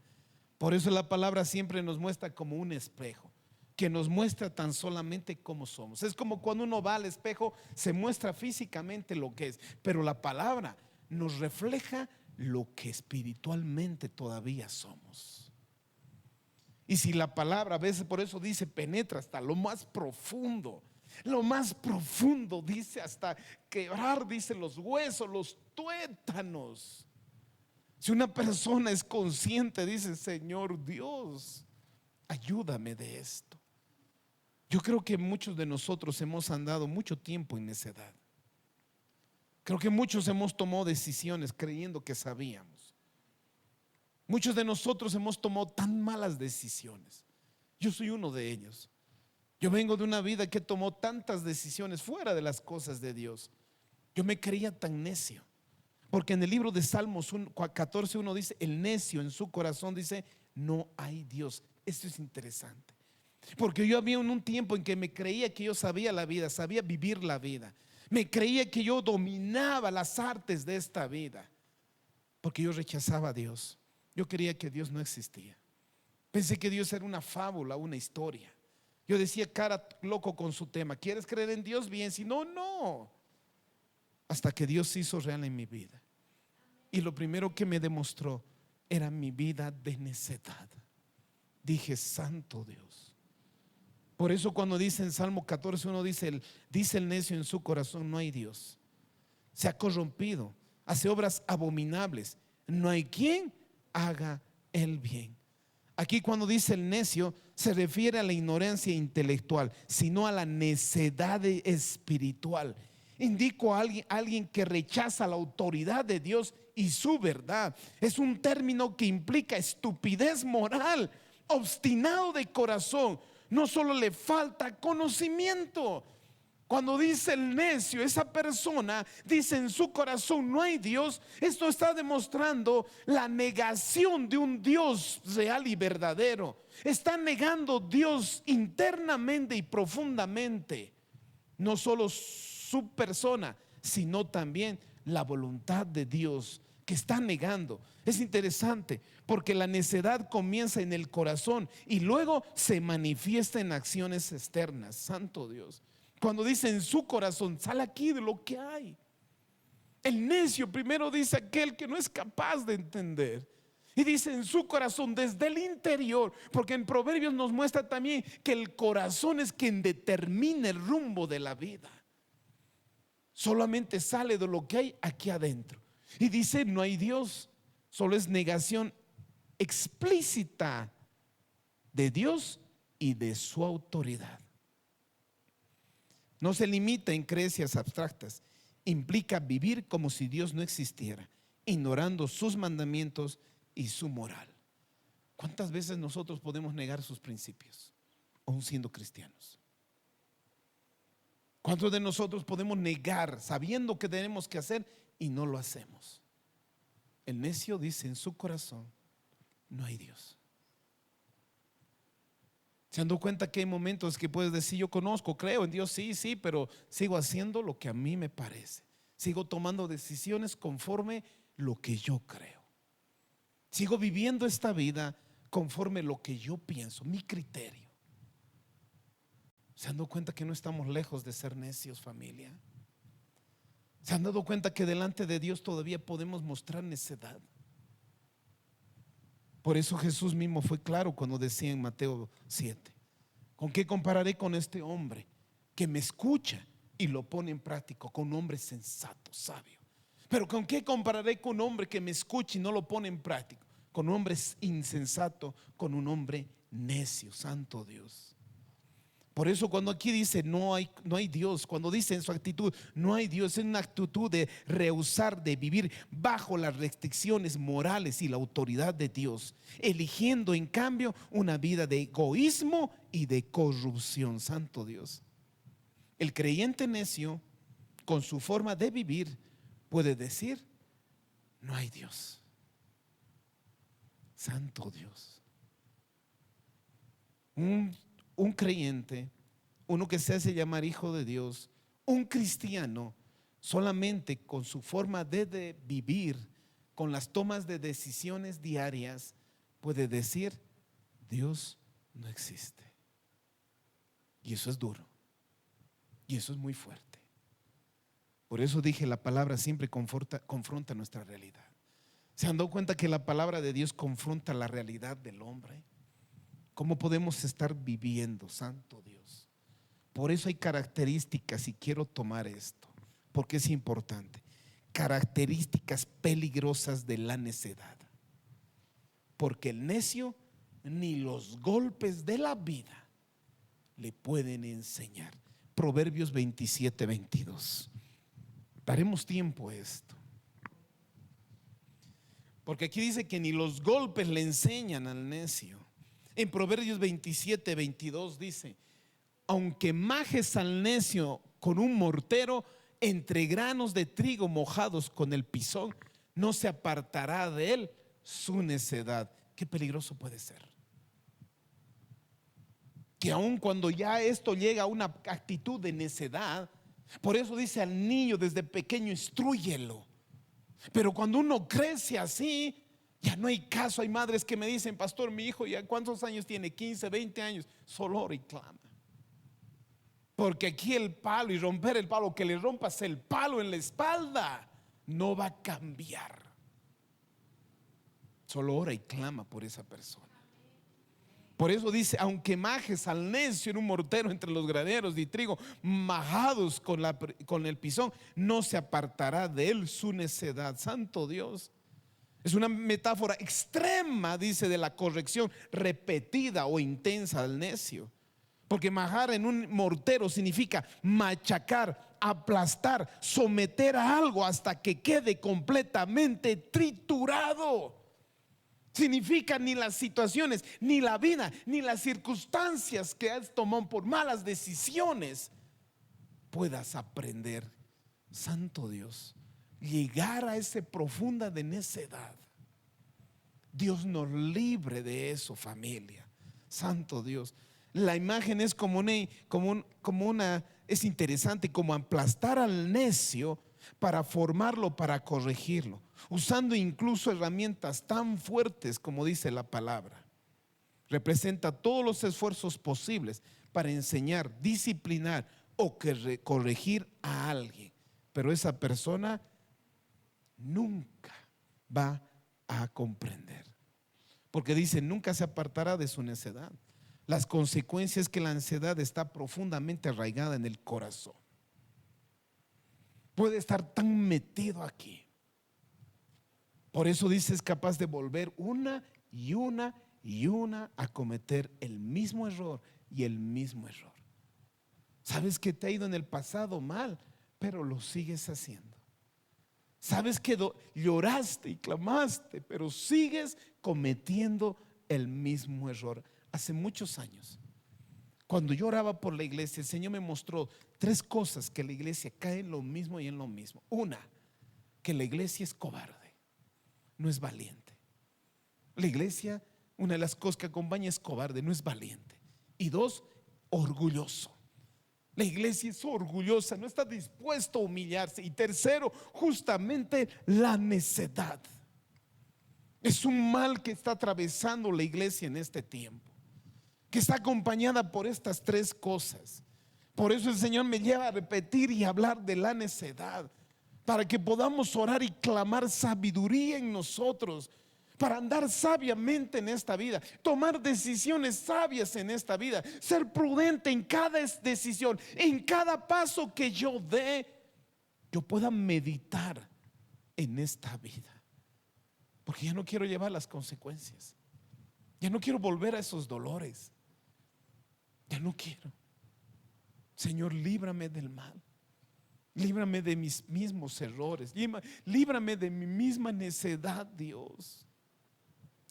Por eso la palabra siempre nos muestra como un espejo, que nos muestra tan solamente cómo somos. Es como cuando uno va al espejo, se muestra físicamente lo que es, pero la palabra nos refleja lo que espiritualmente todavía somos. Y si la palabra, a veces por eso dice, penetra hasta lo más profundo. Lo más profundo, dice, hasta quebrar, dice, los huesos, los tuétanos. Si una persona es consciente, dice, Señor Dios, ayúdame de esto. Yo creo que muchos de nosotros hemos andado mucho tiempo en necedad. Creo que muchos hemos tomado decisiones creyendo que sabíamos. Muchos de nosotros hemos tomado tan malas decisiones. Yo soy uno de ellos. Yo vengo de una vida que tomó tantas decisiones fuera de las cosas de Dios. Yo me creía tan necio. Porque en el libro de Salmos 14:1 dice, el necio en su corazón dice, no hay Dios. Esto es interesante. Porque yo había un tiempo en que me creía que yo sabía la vida, sabía vivir la vida. Me creía que yo dominaba las artes de esta vida. Porque yo rechazaba a Dios. Yo creía que Dios no existía. Pensé que Dios era una fábula, una historia. Yo decía, cara loco con su tema, ¿quieres creer en Dios? Bien, si no, no. Hasta que Dios se hizo real en mi vida. Y lo primero que me demostró era mi vida de necedad. Dije, santo Dios. Por eso cuando dice en Salmo 14:1 dice el necio en su corazón, no hay Dios. Se ha corrompido, hace obras abominables. No hay quien haga el bien. Aquí cuando dice el necio se refiere a la ignorancia intelectual, sino a la necedad espiritual. Indico a alguien que rechaza la autoridad de Dios y su verdad. Es un término que implica estupidez moral, obstinado de corazón. No solo le falta conocimiento. Cuando dice el necio, esa persona dice en su corazón no hay Dios. Esto está demostrando la negación de un Dios real y verdadero. Está negando Dios internamente y profundamente. No solo su persona, sino también la voluntad de Dios que está negando. Es interesante porque la necedad comienza en el corazón y luego se manifiesta en acciones externas. Santo Dios. Cuando dice en su corazón, sale aquí de lo que hay. El necio primero dice aquel que no es capaz de entender. Y dice en su corazón, desde el interior, porque en Proverbios nos muestra también que el corazón es quien determina el rumbo de la vida. Solamente sale de lo que hay aquí adentro. Y dice, no hay Dios, solo es negación explícita de Dios y de su autoridad. No se limita en creencias abstractas, implica vivir como si Dios no existiera, ignorando sus mandamientos y su moral. ¿Cuántas veces nosotros podemos negar sus principios, aún siendo cristianos? ¿Cuántos de nosotros podemos negar sabiendo que tenemos que hacer y no lo hacemos? El necio dice en su corazón, no hay Dios. ¿Se han dado cuenta que hay momentos que puedes decir, yo conozco, creo en Dios, sí, pero sigo haciendo lo que a mí me parece? Sigo tomando decisiones conforme lo que yo creo. Sigo viviendo esta vida conforme lo que yo pienso, mi criterio. ¿Se han dado cuenta que no estamos lejos de ser necios, familia? ¿Se han dado cuenta que delante de Dios todavía podemos mostrar necedad? Por eso Jesús mismo fue claro cuando decía en Mateo 7, ¿Con qué compararé con este hombre que me escucha y lo pone en práctica? Con un hombre sensato, sabio. Pero ¿con qué compararé con un hombre que me escucha y no lo pone en práctica? Con un hombre insensato, con un hombre necio, santo Dios. Por eso cuando aquí dice no hay Dios, cuando dice en su actitud no hay Dios, es una actitud de rehusar de vivir bajo las restricciones morales y la autoridad de Dios, eligiendo en cambio una vida de egoísmo y de corrupción, santo Dios. El creyente necio, con su forma de vivir, puede decir no hay Dios, santo Dios. Un creyente, uno que se hace llamar hijo de Dios, un cristiano, solamente con su forma de vivir, con las tomas de decisiones diarias, puede decir Dios no existe. Y eso es duro, y eso es muy fuerte. Por eso dije, la palabra siempre confronta nuestra realidad. ¿Se han dado cuenta que la palabra de Dios confronta la realidad del hombre? ¿Cómo podemos estar viviendo, santo Dios? Por eso hay características, y quiero tomar esto, porque es importante. Características peligrosas de la necedad. Porque el necio ni los golpes de la vida le pueden enseñar. Proverbios 27-22. Daremos tiempo a esto. Porque aquí dice que ni los golpes le enseñan al necio. En Proverbios 27-22 dice: aunque majes al necio con un mortero, entre granos de trigo mojados con el pisón, no se apartará de él su necedad. Qué peligroso puede ser. Que aun cuando ya esto llega a una actitud de necedad, por eso dice al niño desde pequeño, instrúyelo. Pero cuando uno crece así, ya no hay caso. Hay madres que me dicen: pastor, mi hijo ya ¿cuántos años tiene? 15, 20 años. Solo ora y clama. Porque aquí el palo y romper el palo, que le rompas el palo en la espalda, no va a cambiar. Solo ora y clama por esa persona. Por eso dice: aunque majes al necio en un mortero entre los graneros de trigo majados con el pisón, no se apartará de él su necedad. Santo Dios. Es una metáfora extrema, dice, de la corrección repetida o intensa del necio. Porque majar en un mortero significa machacar, aplastar, someter a algo hasta que quede completamente triturado. Significa ni las situaciones, ni la vida, ni las circunstancias que has tomado por malas decisiones puedas aprender, santo Dios, llegar a esa profunda de necedad. Dios nos libre de eso, familia, santo Dios. La imagen es es interesante, como aplastar al necio para formarlo, para corregirlo, usando incluso herramientas tan fuertes como dice la palabra. Representa todos los esfuerzos posibles para enseñar, disciplinar o corregir a alguien, pero esa persona nunca va a comprender, porque dice: nunca se apartará de su necedad. Las consecuencias es que la ansiedad está profundamente arraigada en el corazón. Puede estar tan metido aquí. Por eso dice: es capaz de volver una y una y una a cometer el mismo error y el mismo error. Sabes que te ha ido en el pasado mal, pero lo sigues haciendo. Sabes que lloraste y clamaste, pero sigues cometiendo el mismo error. Hace muchos años, cuando yo oraba por la iglesia, el Señor me mostró 3 cosas que la iglesia cae en lo mismo y en lo mismo. Una, que la iglesia es cobarde, no es valiente. La iglesia, una de las cosas que acompaña, es cobarde, no es valiente. Y 2, orgulloso. La iglesia es orgullosa, no está dispuesto a humillarse. Y 3, justamente la necedad. Es un mal que está atravesando la iglesia en este tiempo, que está acompañada por estas 3 cosas. Por eso el Señor me lleva a repetir y hablar de la necedad, para que podamos orar y clamar sabiduría en nosotros, para andar sabiamente en esta vida, tomar decisiones sabias en esta vida, ser prudente en cada decisión, en cada paso que yo dé, yo pueda meditar en esta vida. Porque ya no quiero llevar las consecuencias, ya no quiero volver a esos dolores, ya no quiero. Señor, líbrame del mal, líbrame de mis mismos errores, líbrame de mi misma necedad, Dios.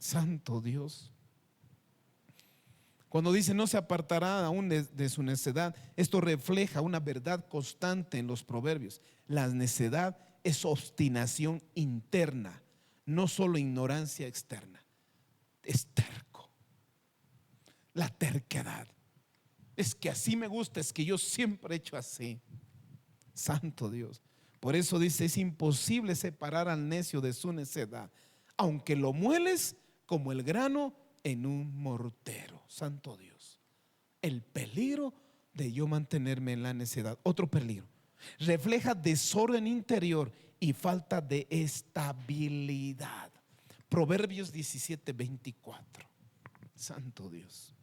Santo Dios. Cuando dice no se apartará aún de su necedad, esto refleja una verdad constante en los proverbios. La necedad es obstinación interna, no solo ignorancia externa. Es terco. La terquedad. Es que así me gusta, es que yo siempre he hecho así. Santo Dios. Por eso dice, es imposible separar al necio de su necedad, aunque lo mueles como el grano en un mortero. Santo Dios. El peligro de yo mantenerme en la necedad. Otro peligro. Refleja desorden interior y falta de estabilidad. Proverbios 17:24. Santo Dios.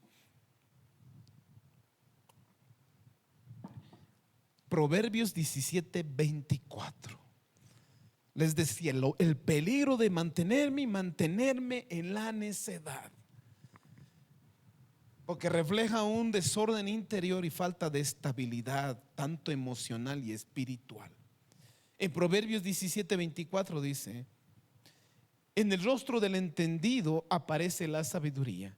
Proverbios 17:24. Les decía, el peligro de mantenerme en la necedad, porque refleja un desorden interior y falta de estabilidad, tanto emocional y espiritual. En Proverbios 17:24 dice: en el rostro del entendido aparece la sabiduría,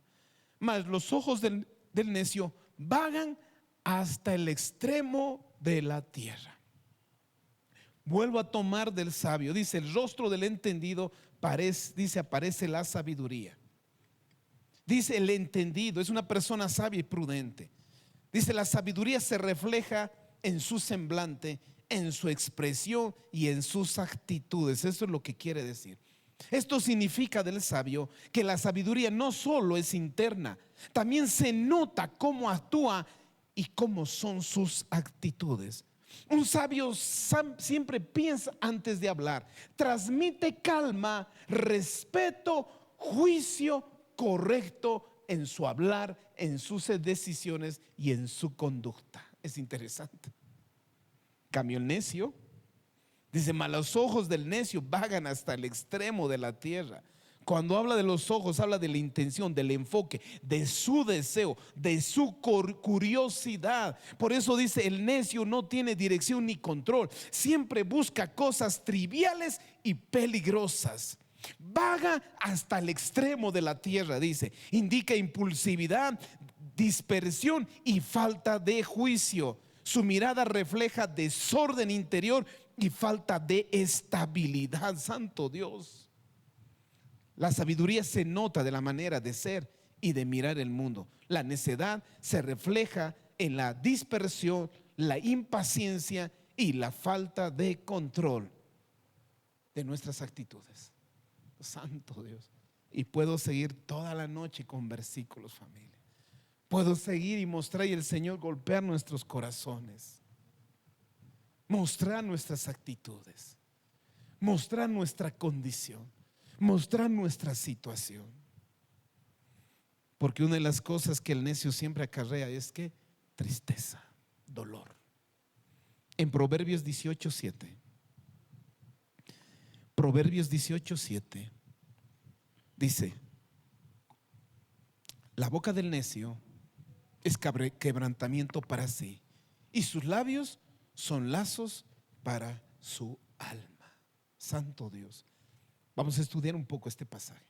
mas los ojos del necio vagan hasta el extremo de la tierra. Vuelvo a tomar del sabio. Dice, el rostro del entendido aparece la sabiduría. Dice, el entendido es una persona sabia y prudente. Dice, la sabiduría se refleja en su semblante, en su expresión y en sus actitudes. Eso es lo que quiere decir. Esto significa del sabio que la sabiduría no solo es interna, también se nota cómo actúa y cómo son sus actitudes. Un sabio siempre piensa antes de hablar, transmite calma, respeto, juicio correcto en su hablar, en sus decisiones y en su conducta. Es interesante. Cambio el necio, dice, mas los ojos del necio vagan hasta el extremo de la tierra. Cuando habla de los ojos, habla de la intención, del enfoque, de su deseo, de su curiosidad. Por eso dice, el necio no tiene dirección ni control, siempre busca cosas triviales y peligrosas. Vaga hasta el extremo de la tierra, dice. Indica impulsividad, dispersión y falta de juicio. Su mirada refleja desorden interior y falta de estabilidad. Santo Dios. La sabiduría se nota de la manera de ser y de mirar el mundo. La necedad se refleja en la dispersión, la impaciencia y la falta de control de nuestras actitudes. Santo Dios. Y puedo seguir toda la noche con versículos, familia. Puedo seguir y mostrar, y el Señor golpear nuestros corazones, mostrar nuestras actitudes, mostrar nuestra condición, mostrar nuestra situación. Porque una de las cosas que el necio siempre acarrea es que tristeza, dolor. En Proverbios 18:7, Proverbios 18:7 dice: la boca del necio es quebrantamiento para sí, y sus labios son lazos para su alma. Santo Dios. Vamos a estudiar un poco este pasaje.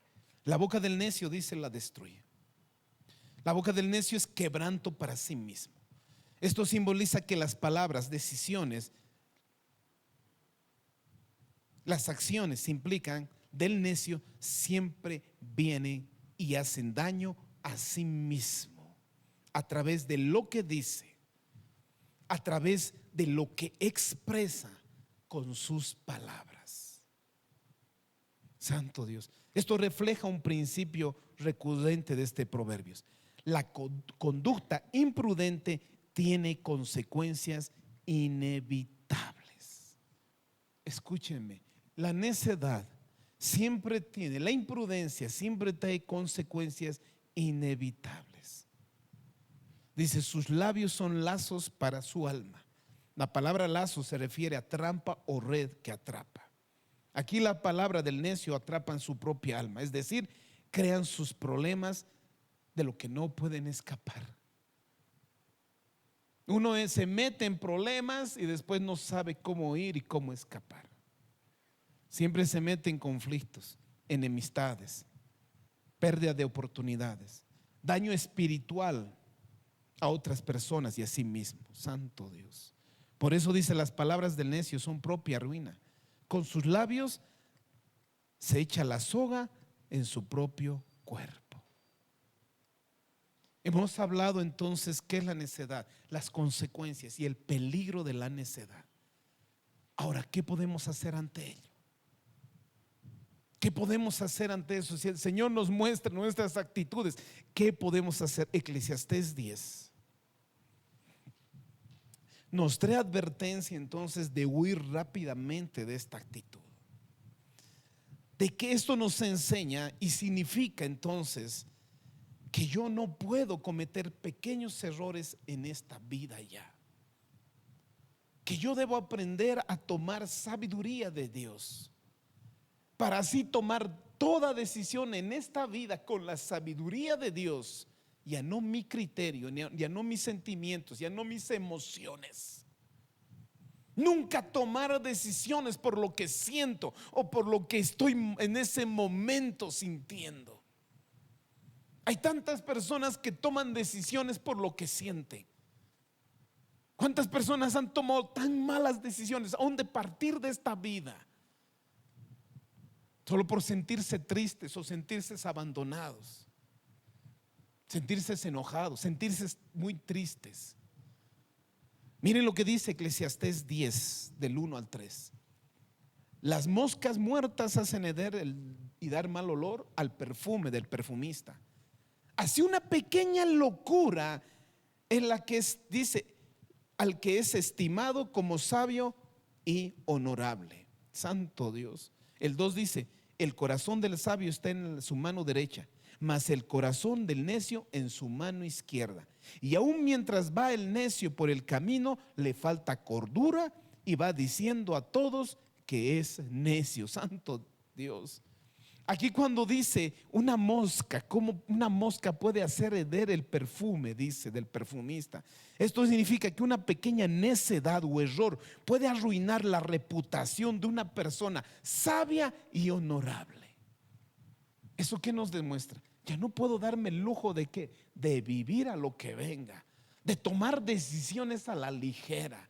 La boca del necio, dice, la destruye. La boca del necio es quebranto para sí mismo. Esto simboliza que las palabras, decisiones, las acciones implican del necio siempre vienen y hacen daño a sí mismo a través de lo que dice, a través de lo que expresa con sus palabras. Santo Dios. Esto refleja un principio recurrente de este Proverbios. La conducta imprudente tiene consecuencias inevitables. Escúchenme, la necedad siempre tiene, la imprudencia siempre trae consecuencias inevitables. Dice, sus labios son lazos para su alma. La palabra lazo se refiere a trampa o red que atrapa. Aquí la palabra del necio atrapa en su propia alma, es decir, crean sus problemas de lo que no pueden escapar. Uno se mete en problemas y después no sabe cómo ir y cómo escapar. Siempre se mete en conflictos, enemistades, pérdida de oportunidades, daño espiritual a otras personas y a sí mismo. Santo Dios. Por eso dice, las palabras del necio son propia ruina. Con sus labios se echa la soga en su propio cuerpo. Hemos hablado entonces qué es la necedad, las consecuencias y el peligro de la necedad. Ahora, ¿qué podemos hacer ante ello? ¿Qué podemos hacer ante eso? Si el Señor nos muestra nuestras actitudes, ¿qué podemos hacer? Eclesiastés 10 nos trae advertencia entonces de huir rápidamente de esta actitud. De que esto nos enseña y significa entonces que yo no puedo cometer pequeños errores en esta vida ya. Que yo debo aprender a tomar sabiduría de Dios para así tomar toda decisión en esta vida con la sabiduría de Dios, ya no mi criterio, ya no mis sentimientos, ya no mis emociones. Nunca tomar decisiones por lo que siento o por lo que estoy en ese momento sintiendo. Hay tantas personas que toman decisiones por lo que sienten. ¿Cuántas personas han tomado tan malas decisiones aún de partir de esta vida? Solo por sentirse tristes o sentirse abandonados, sentirse enojados, sentirse muy tristes. Miren lo que dice Eclesiastés 10 del 1 al 3. Las moscas muertas hacen heder y dar mal olor al perfume del perfumista. Así una pequeña locura en la que dice al que es estimado como sabio y honorable. Santo Dios. El 2 dice, el corazón del sabio está en su mano derecha, mas el corazón del necio en su mano izquierda. Y aún mientras va el necio por el camino, le falta cordura y va diciendo a todos que es necio. Santo Dios. Aquí cuando dice una mosca, ¿cómo una mosca puede hacer heder el perfume? Dice del perfumista. Esto significa que una pequeña necedad o error puede arruinar la reputación de una persona sabia y honorable. ¿Eso qué nos demuestra? Ya no puedo darme el lujo de ¿qué? De vivir a lo que venga, de tomar decisiones a la ligera.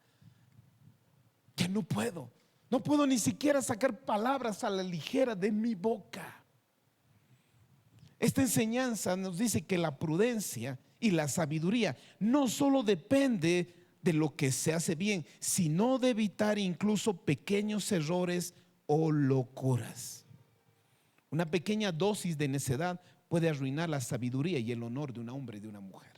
Ya no puedo. No puedo ni siquiera sacar palabras a la ligera de mi boca. Esta enseñanza nos dice que la prudencia y la sabiduría no solo depende de lo que se hace bien, sino de evitar incluso pequeños errores o locuras. Una pequeña dosis de necedad puede arruinar la sabiduría y el honor de un hombre y de una mujer.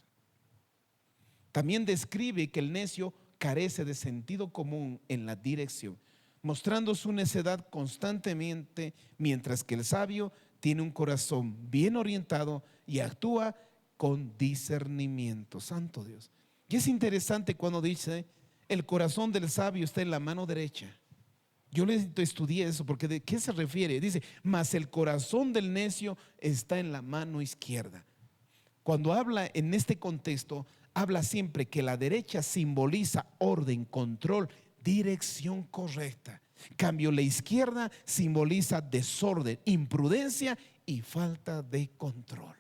También describe que el necio carece de sentido común en la dirección, mostrando su necedad constantemente, mientras que el sabio tiene un corazón bien orientado y actúa con discernimiento. Santo Dios. Y es interesante cuando dice, el corazón del sabio está en la mano derecha. Yo estudié eso porque ¿de qué se refiere? Dice, mas el corazón del necio está en la mano izquierda. Cuando habla en este contexto, habla siempre que la derecha simboliza orden, control, dirección correcta. Cambio, la izquierda simboliza desorden, imprudencia y falta de control.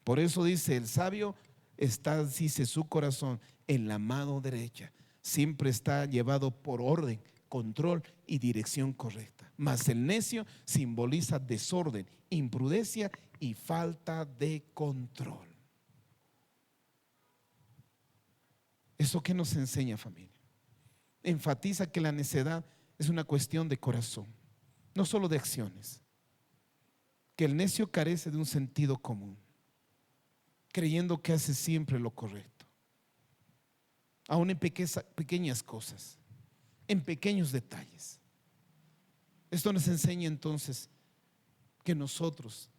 Por eso dice, el sabio está, dice, su corazón en la mano derecha. Siempre está llevado por orden, control y dirección correcta. Mas el necio simboliza desorden, imprudencia y falta de control. ¿Eso qué nos enseña, familia? Enfatiza que la necedad es una cuestión de corazón, no solo de acciones. Que el necio carece de un sentido común, creyendo que hace siempre lo correcto, aún en pequeñas cosas, en pequeños detalles. Esto nos enseña entonces que nosotros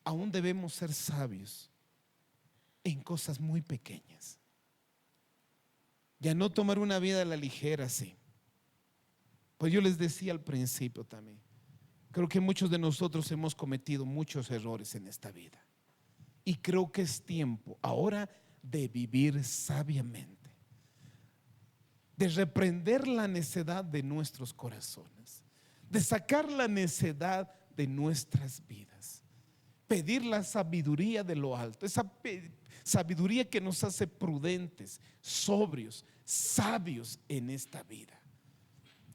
aún debemos ser sabios en cosas muy pequeñas. Ya no tomar una vida a la ligera así. Pues yo les decía al principio también, creo que muchos de nosotros hemos cometido muchos errores en esta vida. Y creo que es tiempo ahora de vivir sabiamente, de reprender la necedad de nuestros corazones, de sacar la necedad de nuestras vidas, pedir la sabiduría de lo alto, esa sabiduría que nos hace prudentes, sobrios, sabios en esta vida.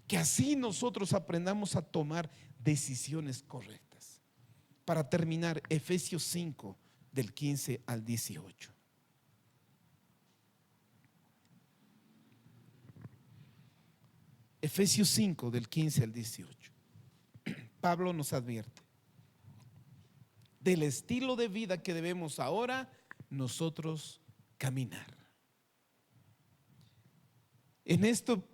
Que así nosotros aprendamos a tomar decisiones correctas. Para terminar, Efesios 5 del 15 al 18. Efesios 5 del 15 al 18. Pablo nos advierte del estilo de vida que debemos ahora nosotros caminar. En esto,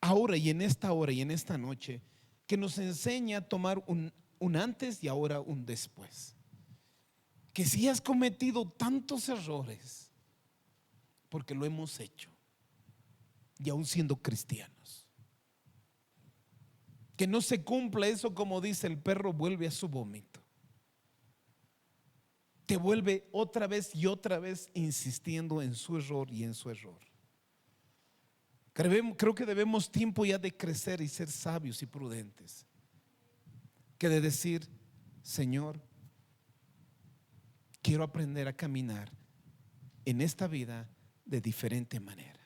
ahora y en esta hora y en esta noche, que nos enseña a tomar un antes y ahora un después. Que si has cometido tantos errores, porque lo hemos hecho, y aún siendo cristianos, que no se cumpla eso, como dice el perro vuelve a su vómito, te vuelve otra vez y otra vez insistiendo en su error y en su error. Creo que debemos tiempo ya de crecer y ser sabios y prudentes, que de decir: Señor, quiero aprender a caminar en esta vida de diferente manera.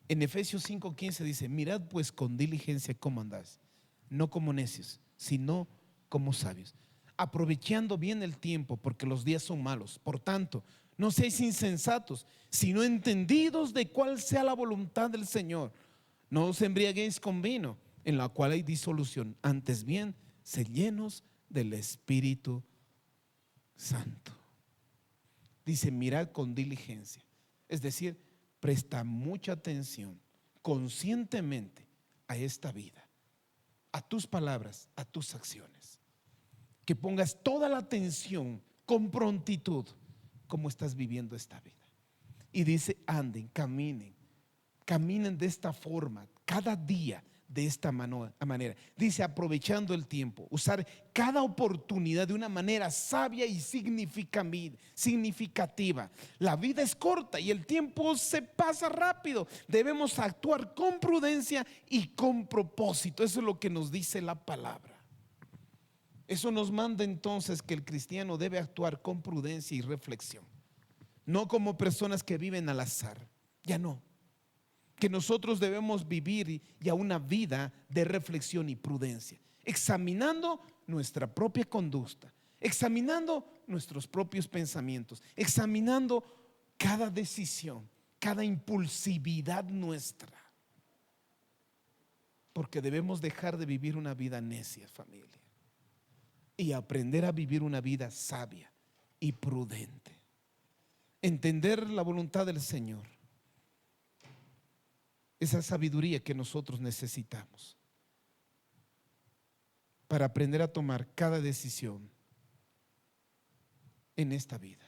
En Efesios 5:15 dice: mirad pues con diligencia cómo andás, no como necios, sino como sabios, aprovechando bien el tiempo, porque los días son malos. Por tanto, no seáis insensatos, sino entendidos de cuál sea la voluntad del Señor. No os embriaguéis con vino, en la cual hay disolución, antes bien, sed llenos del Espíritu Santo. Dice: mirad con diligencia, es decir, presta mucha atención conscientemente a esta vida, a tus palabras, a tus acciones. Que pongas toda la atención con prontitud cómo estás viviendo esta vida. Y dice: anden, caminen de esta forma, cada día de esta manera. Dice: aprovechando el tiempo, usar cada oportunidad de una manera sabia y significativa. La vida es corta y el tiempo se pasa rápido. Debemos actuar con prudencia y con propósito. Eso es lo que nos dice la palabra. Eso nos manda entonces que el cristiano debe actuar con prudencia y reflexión, no como personas que viven al azar. Ya no. Que nosotros debemos vivir ya una vida de reflexión y prudencia, examinando nuestra propia conducta, examinando nuestros propios pensamientos, examinando cada decisión, cada impulsividad nuestra, porque debemos dejar de vivir una vida necia, familia, y aprender a vivir una vida sabia y prudente. Entender la voluntad del Señor, esa sabiduría que nosotros necesitamos para aprender a tomar cada decisión en esta vida,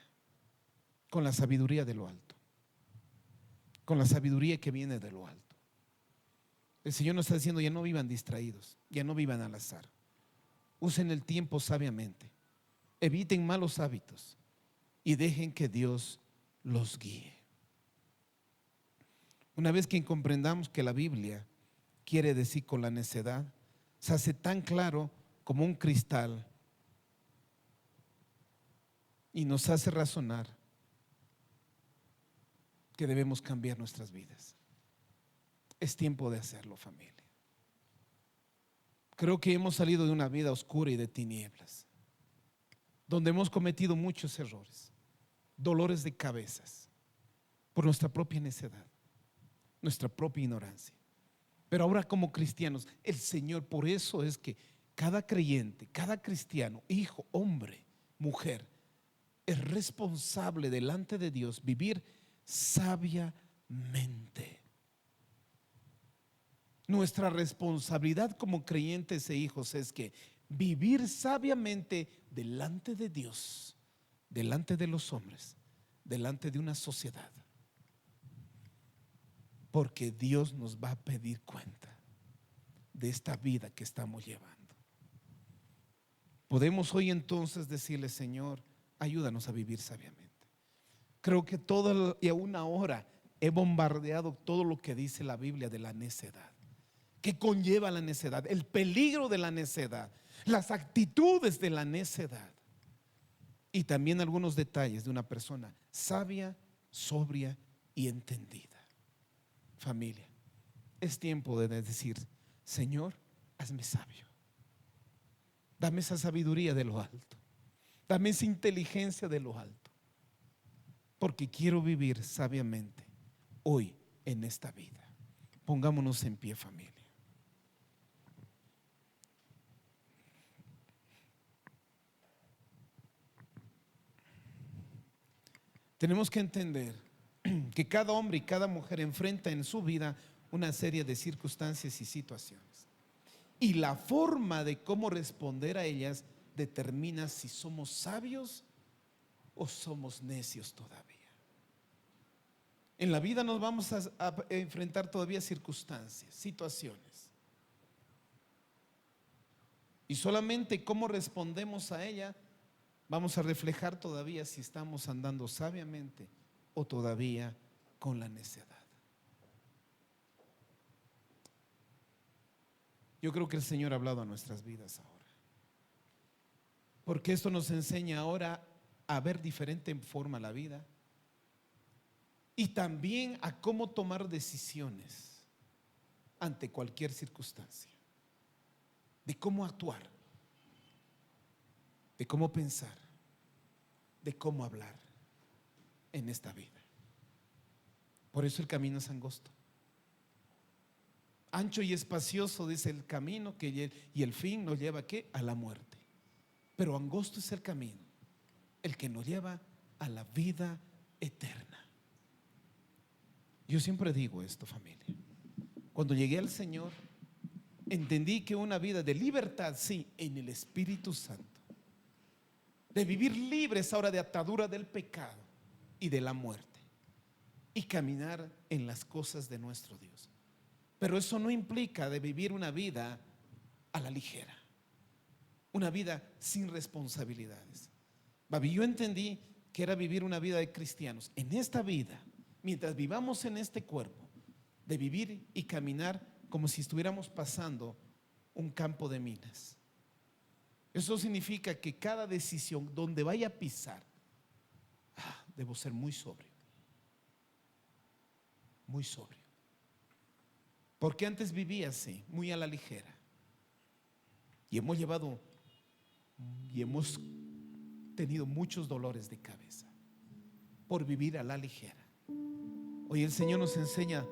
con la sabiduría de lo alto, con la sabiduría que viene de lo alto. El Señor nos está diciendo: ya no vivan distraídos, ya no vivan al azar. Usen el tiempo sabiamente, eviten malos hábitos y dejen que Dios los guíe. Una vez que comprendamos que la Biblia quiere decir con la necedad, se hace tan claro como un cristal y nos hace razonar que debemos cambiar nuestras vidas. Es tiempo de hacerlo, familia. Creo que hemos salido de una vida oscura y de tinieblas, donde hemos cometido muchos errores, dolores de cabezas, por nuestra propia necedad, nuestra propia ignorancia. Pero ahora, como cristianos, el Señor, por eso es que cada creyente, cada cristiano, hijo, hombre, mujer, es responsable delante de Dios vivir sabiamente. Nuestra responsabilidad como creyentes e hijos es que vivir sabiamente delante de Dios, delante de los hombres, delante de una sociedad, porque Dios nos va a pedir cuenta de esta vida que estamos llevando. Podemos hoy entonces decirle: Señor, ayúdanos a vivir sabiamente. Creo que toda y aún ahora he bombardeado todo lo que dice la Biblia de la necedad, que conlleva la necedad, el peligro de la necedad, las actitudes de la necedad y también algunos detalles de una persona sabia, sobria y entendida. Familia, es tiempo de decir: Señor, hazme sabio, dame esa sabiduría de lo alto, dame esa inteligencia de lo alto, porque quiero vivir sabiamente hoy en esta vida. Pongámonos en pie, familia. Tenemos que entender que cada hombre y cada mujer enfrenta en su vida una serie de circunstancias y situaciones, y la forma de cómo responder a ellas determina si somos sabios o somos necios todavía. En la vida nos vamos a enfrentar todavía circunstancias, situaciones, y solamente cómo respondemos a ella vamos a reflejar todavía si estamos andando sabiamente o todavía con la necedad. Yo creo que el Señor ha hablado a nuestras vidas ahora, porque esto nos enseña ahora a ver diferente en forma la vida y también a cómo tomar decisiones ante cualquier circunstancia, de cómo actuar, de cómo pensar, de cómo hablar en esta vida. Por eso el camino es angosto, ancho y espacioso, dice el camino, y el fin nos lleva ¿a qué? A la muerte. Pero angosto es el camino, el que nos lleva a la vida eterna. Yo siempre digo esto, familia. Cuando llegué al Señor, entendí que una vida de libertad, sí, en el Espíritu Santo, de vivir libres ahora de atadura del pecado y de la muerte, y caminar en las cosas de nuestro Dios. Pero eso no implica de vivir una vida a la ligera, una vida sin responsabilidades. Yo entendí que era vivir una vida de cristianos en esta vida, mientras vivamos en este cuerpo, de vivir y caminar como si estuviéramos pasando un campo de minas. Eso significa que cada decisión donde vaya a pisar, debo ser muy sobrio, muy sobrio. Porque antes vivía así, muy a la ligera, y hemos llevado y hemos tenido muchos dolores de cabeza por vivir a la ligera. Hoy el Señor nos enseña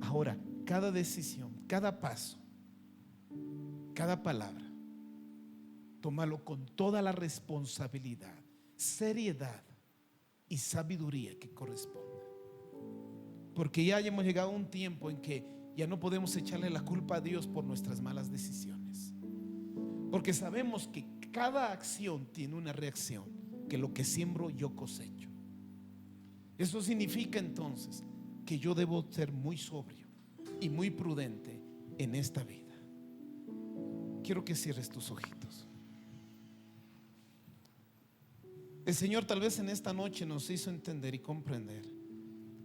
ahora cada decisión, cada paso, cada palabra, tómalo con toda la responsabilidad, seriedad y sabiduría que corresponda. Porque ya hemos llegado a un tiempo en que ya no podemos echarle la culpa a Dios por nuestras malas decisiones, porque sabemos que cada acción tiene una reacción, que lo que siembro yo cosecho. Eso significa entonces que yo debo ser muy sobrio y muy prudente en esta vida. Quiero que cierres tus ojitos. El Señor tal vez en esta noche nos hizo entender y comprender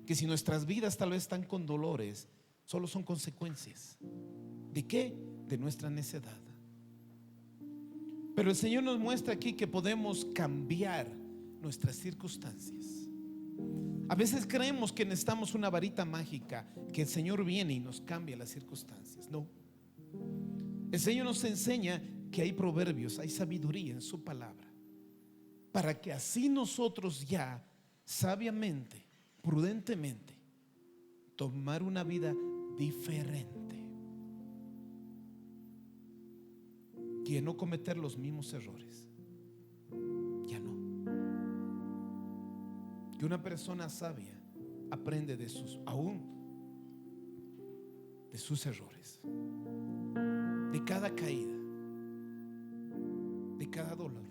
que si nuestras vidas tal vez están con dolores, solo son consecuencias. ¿De qué? De nuestra necedad. Pero el Señor nos muestra aquí que podemos cambiar nuestras circunstancias. A veces creemos que necesitamos una varita mágica, que el Señor viene y nos cambia las circunstancias. No. El Señor nos enseña que hay proverbios, hay sabiduría en su palabra, para que así nosotros ya sabiamente, prudentemente, tomar una vida diferente, que no cometer los mismos errores. Ya no. Que una persona sabia aprende de sus, aún de sus errores, de cada caída, de cada dolor.